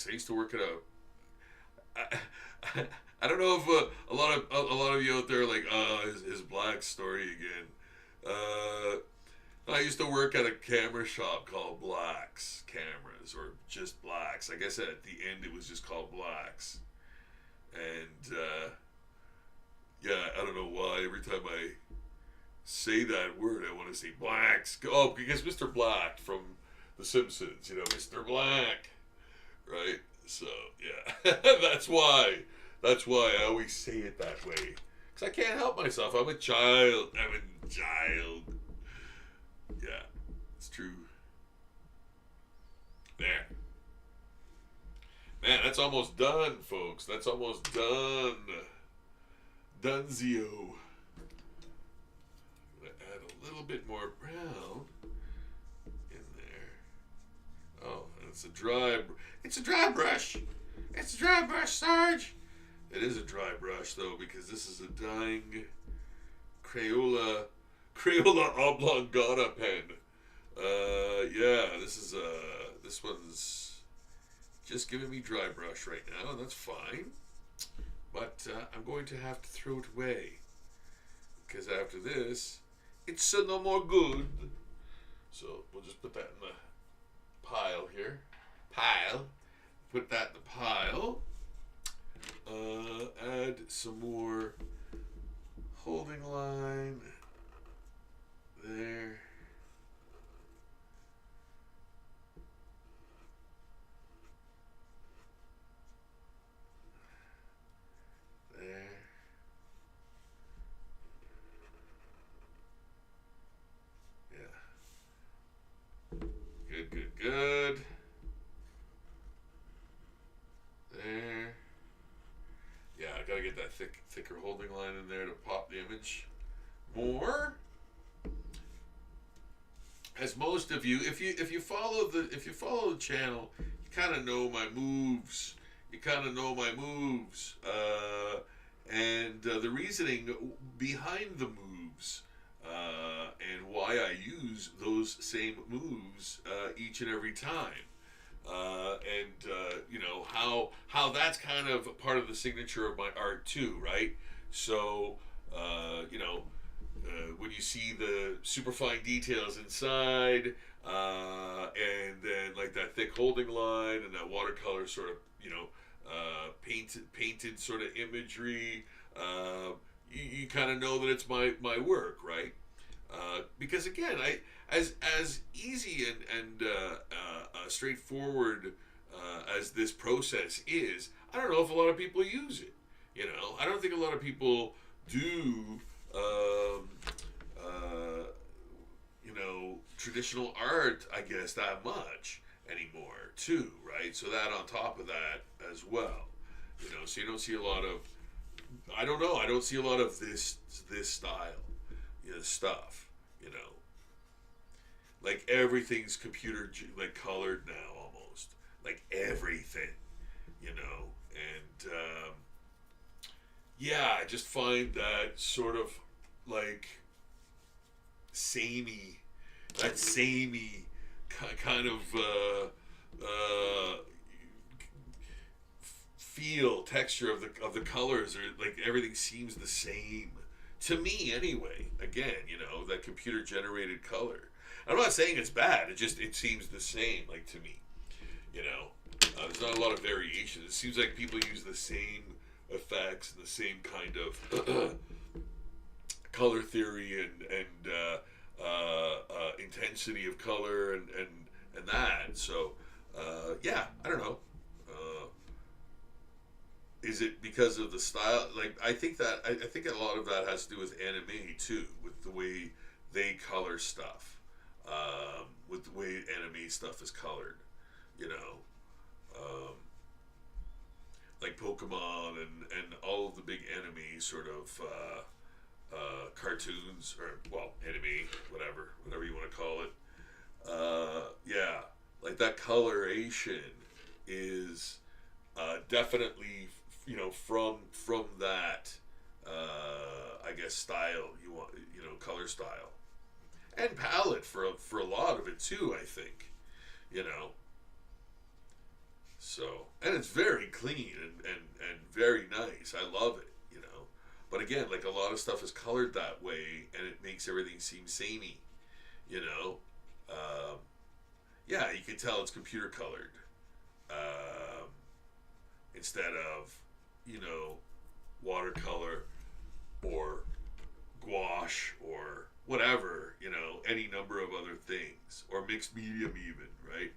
I used to work it out. I don't know if a lot of you out there are like, his black story again. I used to work at a camera shop called Blacks Cameras, or just Blacks. I guess at the end it was just called Blacks. And yeah, I don't know why. Every time I say that word, I want to say Blacks. Oh, because Mr. Black from The Simpsons, Mr. Black, right? So yeah, that's why I always say it that way. Because I can't help myself. I'm a child. Yeah, it's true. There. Man, that's almost done, folks. That's almost done. Dunzio. I'm going to add a little bit more brown in there. Oh, and it's a dry brush. It's a dry brush, Sarge. It is a dry brush, though, because this is a dying Crayola Oblongata pen. Yeah, this one's just giving me dry brush right now, and that's fine. But I'm going to have to throw it away, because after this, it's no more good. So we'll just put that in the pile here. Put that in the pile. Add some more holding line there. Yeah. Good. There. Yeah, I gotta get that thicker holding line in there to pop the image more. As most of you, if you follow the channel, you kind of know my moves. And the reasoning behind the moves, and why I use those same moves each and every time. How that's kind of part of the signature of my art too, right? So, when you see the super fine details inside, and then like that thick holding line and that watercolor sort of, painted sort of imagery, you kind of know that it's my work, right? Because again, as easy and straightforward as this process is, I don't know if a lot of people use it. I don't think a lot of people do. Traditional art, I guess, that much anymore too, right? So that on top of that as well, so you don't see a lot of, I don't see a lot of this style, stuff, like everything's computer like colored now, almost like everything, and yeah, I just find that sort of like samey kind of feel, texture of the colors, or like everything seems the same to me anyway. Again, that computer generated color. I'm not saying it's bad. It seems the same, like to me. You know, there's not a lot of variation. It seems like people use the same effects and the same kind of color theory and intensity of color and that. So yeah, I don't know. Is it because of the style? Like I think a lot of that has to do with anime too, with the way they color stuff, with the way anime stuff is colored. You know, um, like Pokemon and all of the big anime sort of cartoons or well anime, whatever you want to call it. Yeah, like that coloration is definitely from that I guess style you want color style and palette for a lot of it too I think you know so and it's very clean and very nice. I love it but again like a lot of stuff is colored that way and it makes everything seem samey you know um, yeah you can tell it's computer colored um, instead of watercolor or gouache or whatever, any number of other things, or mixed medium even, right?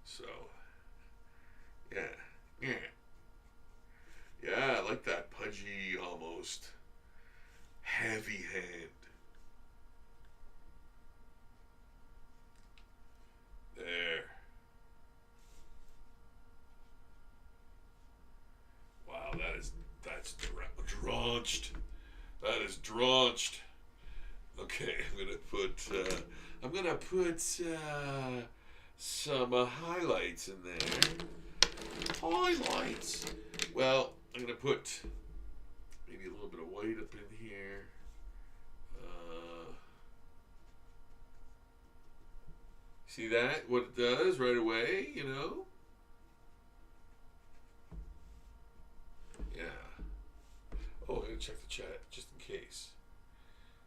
So, yeah, yeah, yeah, I like that pudgy, almost heavy hand. There. Wow, that's drenched. That is drenched. Okay, I'm gonna put some highlights in there. Highlights. Well, I'm gonna put maybe a little bit of white up in here. See that? What it does right away, Yeah. Oh, I'm gonna check the chat just in case.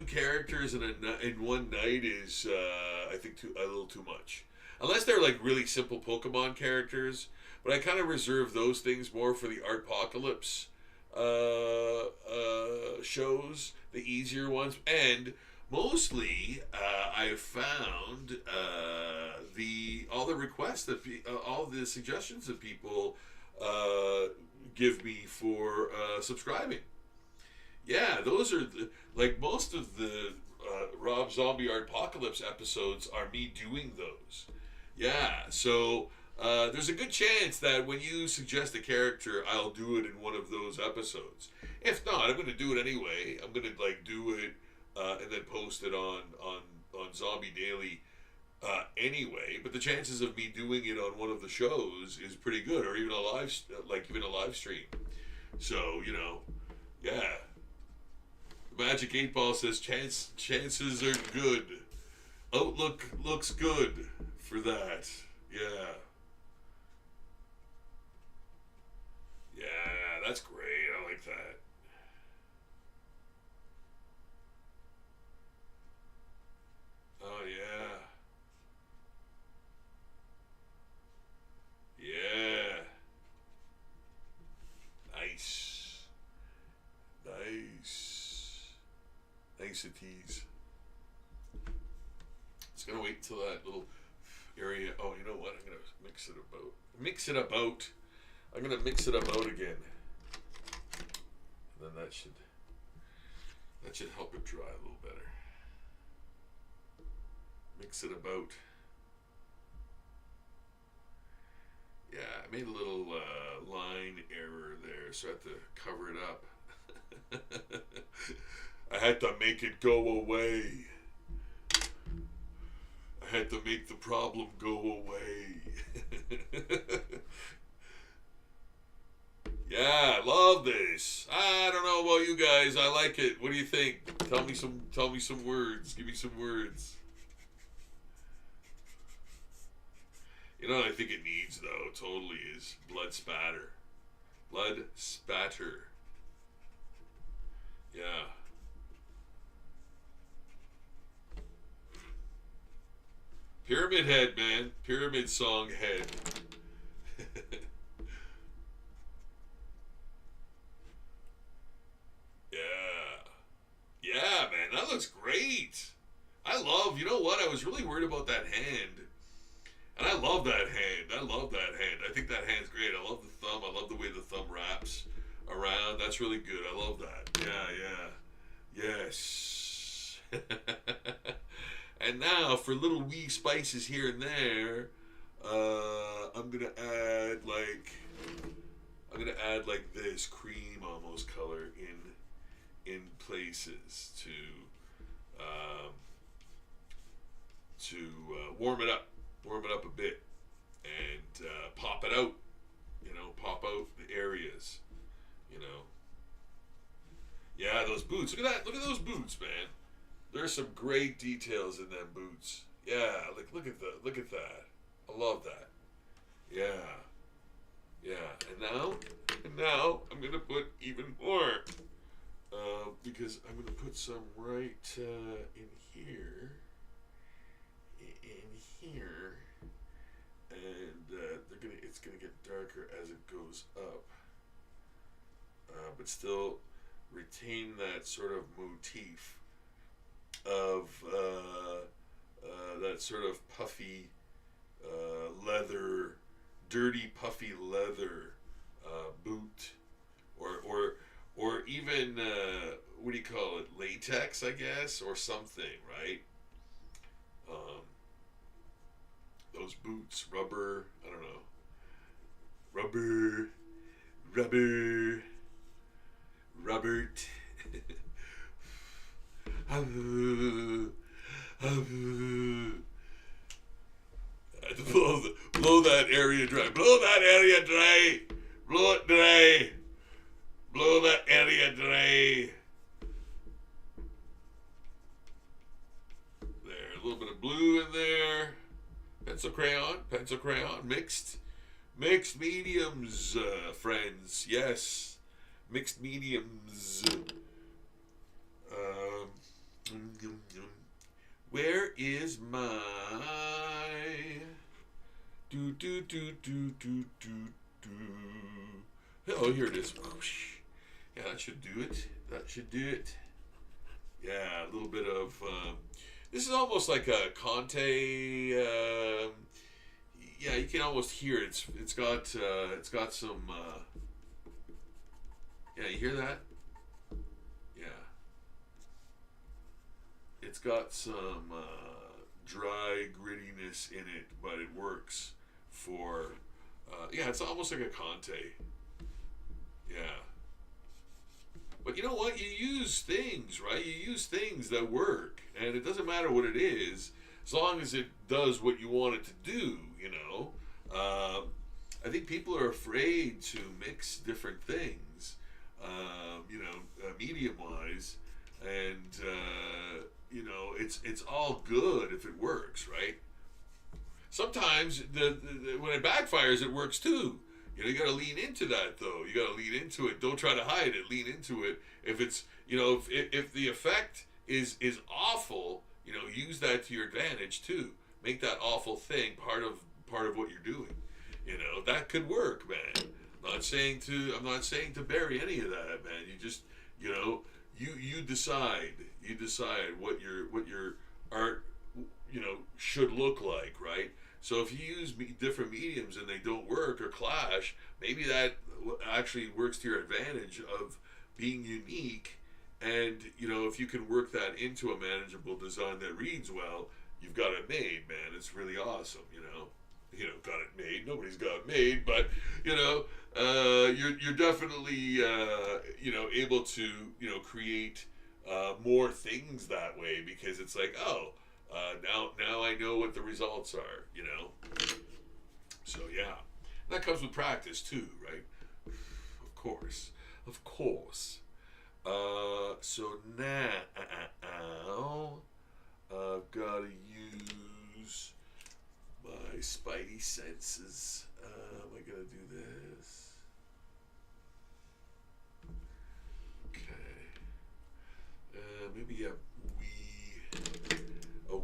Characters in one night is I think a little too much. Unless they're like really simple Pokemon characters, but I kind of reserve those things more for the Artpocalypse shows, the easier ones, and mostly I've found all the requests that all the suggestions that people give me for subscribing. Yeah, those are like most of the Rob Zombie Artpocalypse episodes are me doing those. Yeah, so there's a good chance that when you suggest a character, I'll do it in one of those episodes. If not, I'm going to do it anyway. I'm going to like do it and then post it on Zombie Daily anyway. But the chances of me doing it on one of the shows is pretty good, or even a live stream. So yeah. Magic 8 Ball says chances are good. Outlook looks good for that. Yeah. Yeah, that's great. I like that. Oh yeah. Yeah. Nice. Nice. Niceties. Just gonna wait till that little area. Oh, you know what? I'm gonna mix it about. I'm gonna mix it about again. And then that should help it dry a little better. Mix it about. Yeah, I made a little line error there, so I had to cover it up. I had to make it go away. I had to make the problem go away. Yeah, I love this. I don't know about you guys. I like it. What do you think? Tell me some words. Give me some words. You know what I think it needs though, totally is blood spatter. Blood spatter. Yeah. Pyramid Head, man. Pyramid Song Head. Yeah. Yeah, man, that looks great. I love, you know what? I was really worried about that hand. And I love that hand. I love that hand. I think that hand's great. I love the thumb. I love the way the thumb wraps around. That's really good. I love that. Yeah, yeah. Yes. And now for little wee spices here and there, I'm gonna add like this cream almost color in places um, to warm it up a bit, and pop it out. You know, pop out the areas. You know, yeah, those boots. Look at that. Look at those boots, man. There's some great details in them boots. Yeah, look at that. I love that. Yeah, yeah. And now I'm gonna put even more because I'm gonna put some right in here, and it's gonna get darker as it goes up, but still retain that sort of motif of that sort of puffy leather, dirty puffy leather boot, or even what do you call it, latex, I guess, or something, right? Um, those boots, rubber, I don't know, rubber, Robert. I have to blow that area dry. Blow that area dry. Blow it dry. Blow that area dry. There, a little bit of blue in there. Pencil crayon, mixed mediums, friends. Yes, mixed mediums. Where is my oh, here it is. Yeah, that should do it. Yeah, a little bit of this is almost like a Conte. Yeah, you can almost hear it. It's got some. Yeah, you hear that? Yeah. It's got some dry grittiness in it, but it works for. Yeah, it's almost like a Conte. Yeah. But you know what? You use things, right? You use things that work, and it doesn't matter what it is, as long as it does what you want it to do. You know, I think people are afraid to mix different things. You know, medium-wise, and you know, it's all good if it works, right? Sometimes when it backfires, it works too. You know, you got to lean into that though. You got to lean into it. Don't try to hide it. Lean into it. If it's, you know, if the effect is awful, you know, use that to your advantage too. Make that awful thing part of what you're doing. You know, that could work, man. I'm not saying to bury any of that, man. You just, you know, you decide what your art, you know, should look like, right? So if you use different mediums and they don't work or clash, maybe that actually works to your advantage of being unique. And you know, if you can work that into a manageable design that reads well, you've got it made, man. It's really awesome, you know, got it made. Nobody's got it made, but you know, you're definitely you know, able to, you know, create more things that way, because it's like, oh, now I know what the results are, you know. So yeah, that comes with practice too, right? Of course. So now I've got to use my spidey senses. Am I gonna do this? Okay. Maybe a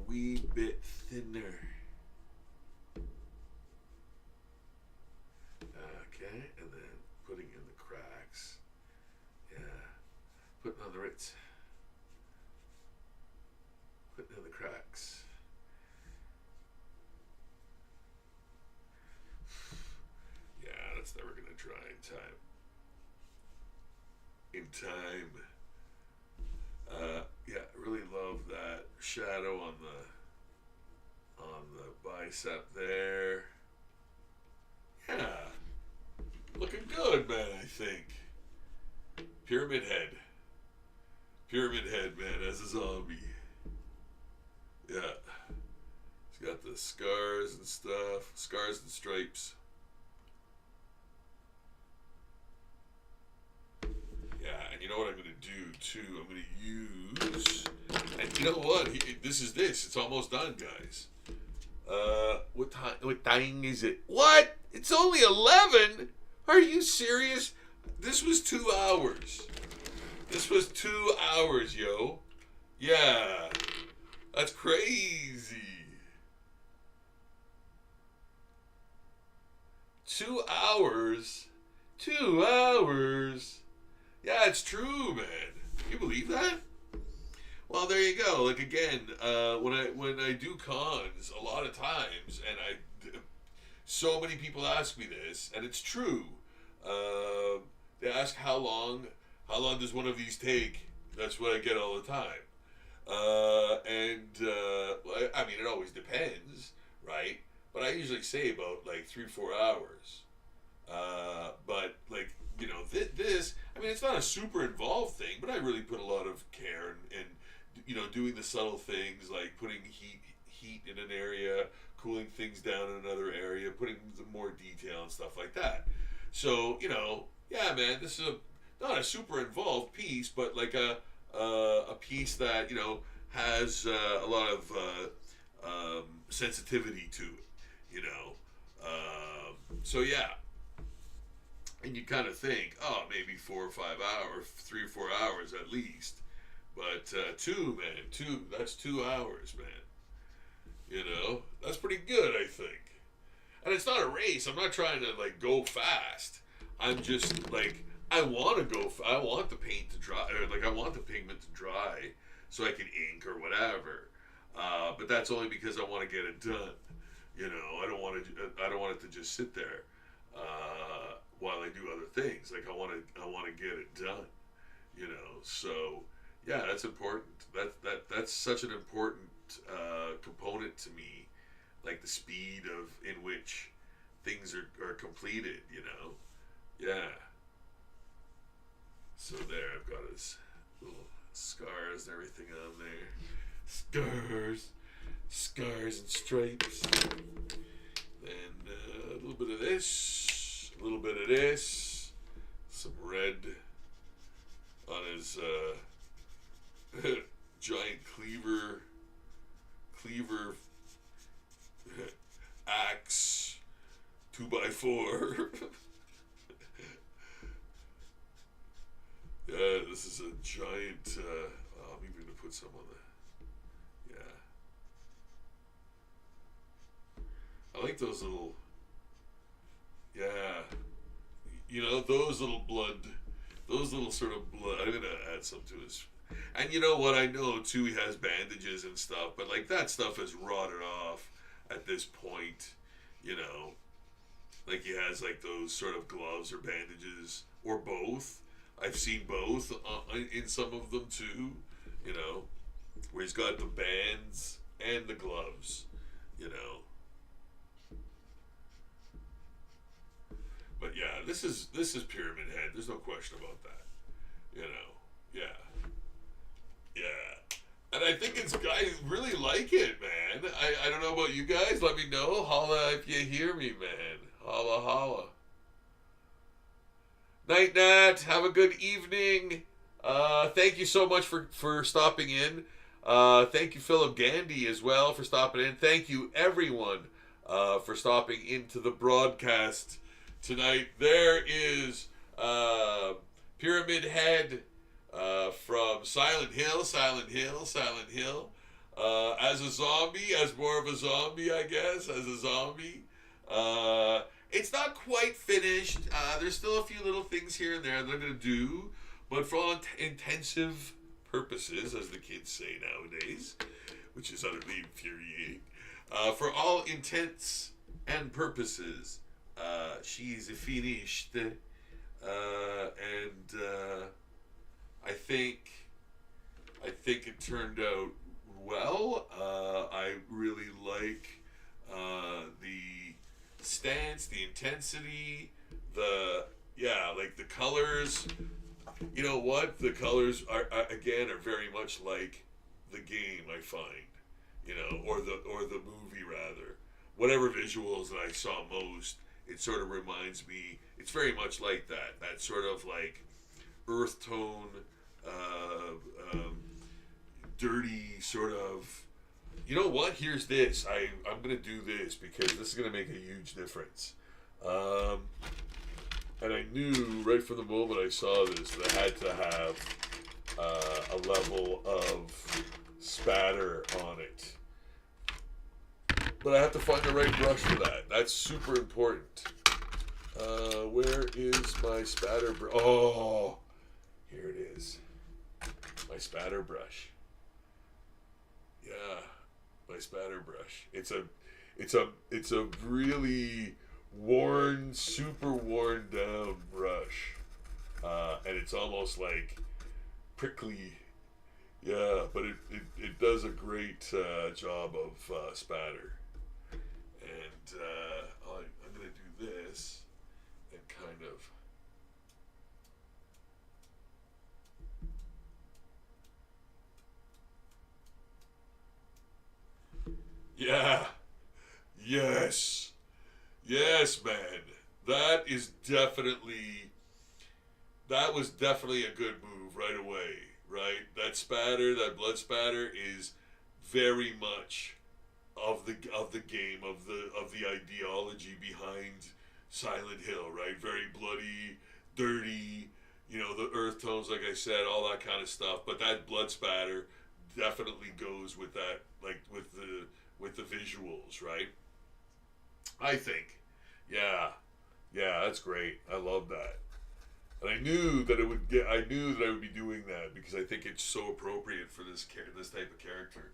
wee bit thinner. time. Yeah, I really love that shadow on the bicep there. Yeah, looking good, man. I think. Pyramid Head. Pyramid Head, man, as a zombie. Yeah. He's got the scars and stuff. Scars and stripes. Yeah, and you know what I'm going to do, too? I'm going to use... And you know what? This. It's almost done, guys. What time is it? What? It's only 11? Are you serious? This was 2 hours. This was 2 hours, yo. Yeah. That's crazy. 2 hours. 2 hours. Yeah, it's true, man. Can you believe that? Well, there you go. Like again, when I do cons, a lot of times, and so many people ask me this, and it's true. They ask how long does one of these take? That's what I get all the time. I mean, it always depends, right? But I usually say about like 3-4 hours. But like, you know, this, I mean, it's not a super involved thing, but I really put a lot of care and you know, doing the subtle things like putting heat in an area, cooling things down in another area, putting more detail and stuff like that. So, you know, yeah, man, this is not a super involved piece, but like a piece that, you know, has a lot of sensitivity to it, you know. So yeah, and you kind of think, oh, maybe 4 or 5 hours, 3 or 4 hours at least. But that's 2 hours, man. You know, that's pretty good, I think. And it's not a race. I'm not trying to like go fast. I'm just like, I want to go. I want the paint to dry, or like I want the pigment to dry, so I can ink or whatever. But that's only because I want to get it done. You know, I don't want it to just sit there while I do other things. Like I want to get it done. You know, so yeah, that's important. That's such an important component to me, like the speed in which things are completed. You know, yeah. So there, I've got his little scars and everything on there. Scars and stripes. Then a little bit of this, a little bit of this, some red on his giant cleaver axe 2x4. Yeah, this is a giant. I'm even gonna put some on the. Yeah, I like those little. Yeah, you know those little sort of blood. I'm gonna add some to his. And you know what? I know too. He has bandages and stuff, but like that stuff has rotted off at this point. You know, like he has like those sort of gloves or bandages or both. I've seen both in some of them too, you know, where he's got the bands and the gloves, you know. But yeah, this is Pyramid Head. There's no question about that, you know. Yeah, yeah, and I think I really like it, man. I don't know about you guys. Let me know. Holla if you hear me, man. Holla, holla. Night, Nat. Have a good evening. Thank you so much for stopping in. Thank you, Philip Gandy, as well, for stopping in. Thank you, everyone, for stopping into the broadcast tonight. There is Pyramid Head from Silent Hill. As a zombie, as more of a zombie, I guess, as a zombie. It's not quite finished. There's still a few little things here and there that I'm going to do. But for all intensive purposes, as the kids say nowadays, which is utterly infuriating, for all intents and purposes, she's finished. And I think it turned out well. I really like the stance, the intensity, the yeah, like the colors. You know what? The colors are again are very much like the game. I find, or the movie rather. Whatever visuals that I saw most, it sort of reminds me. It's very much like that. That sort of like earth tone, dirty sort of. You know what? Here's this. I'm gonna do this because this is gonna make a huge difference. Um, and I knew right from the moment I saw this that I had to have a level of spatter on it. But I have to find the right brush for that. That's super important. Where is my spatter brush? Oh, here it is. My spatter brush. Yeah, my spatter brush. It's a really worn, super worn down brush, and it's almost like prickly. Yeah, but it does a great job of spatter. And I'm gonna do this and kind of. Yeah. Yes. Yes, man. That is definitely. That was definitely a good move right away. Right. That spatter, that blood spatter, is very much of the game of the ideology behind Silent Hill. Right. Very bloody, dirty. The earth tones, like I said, all that kind of stuff. But that blood spatter definitely goes with that, like with the visuals, right? I think. Yeah. Yeah, that's great. I love that. And I knew that it would get. I knew that I would be doing that because I think it's so appropriate for this type of character.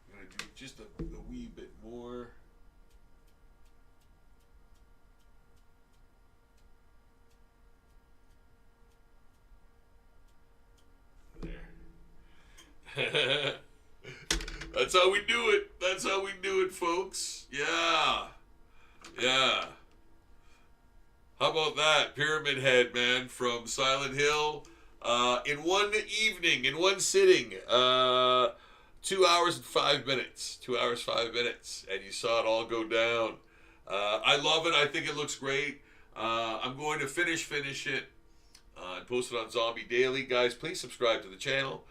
I'm gonna do just a wee bit more. There. That's how we do it. That's how we do it, folks. Yeah. Yeah. How about that? Pyramid Head, man, from Silent Hill. In one evening, in one sitting. 2 hours and 5 minutes. 2 hours, 5 minutes. And you saw it all go down. I love it. I think it looks great. I'm going to finish it and post it on Zombie Daily. Guys, please subscribe to the channel.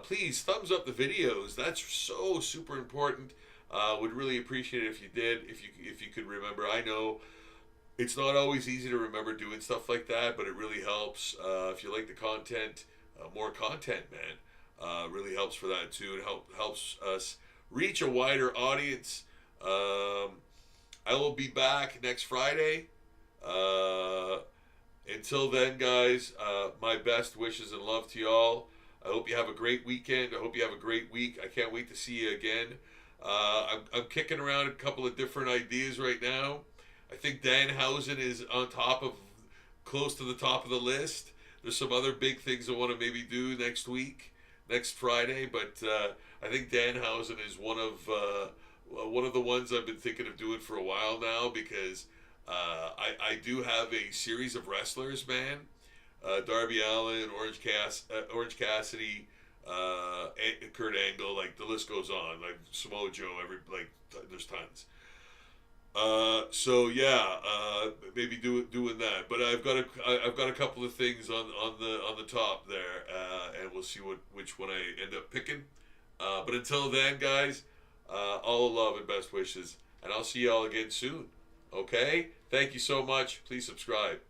Please thumbs up the videos. That's so super important. Would really appreciate it if you did. If you could remember. I know it's not always easy to remember doing stuff like that, but it really helps. If you like the content, more content, man. Really helps for that too. It helps us reach a wider audience. I will be back next Friday. Until then, guys, my best wishes and love to y'all. I hope you have a great weekend. I hope you have a great week. I can't wait to see you again. I'm kicking around a couple of different ideas right now. I think Danhausen is on close to the top of the list. There's some other big things I want to maybe do next Friday, but I think Danhausen is one of the ones I've been thinking of doing for a while now because I do have a series of wrestlers, man. Darby Allin, Orange Cassidy, Kurt Angle, like the list goes on. Like Samoa Joe, there's tons. So yeah, maybe doing that. But I've got a couple of things on the top there, and we'll see which one I end up picking. But until then, guys, all the love and best wishes, and I'll see y'all again soon. Okay, thank you so much. Please subscribe.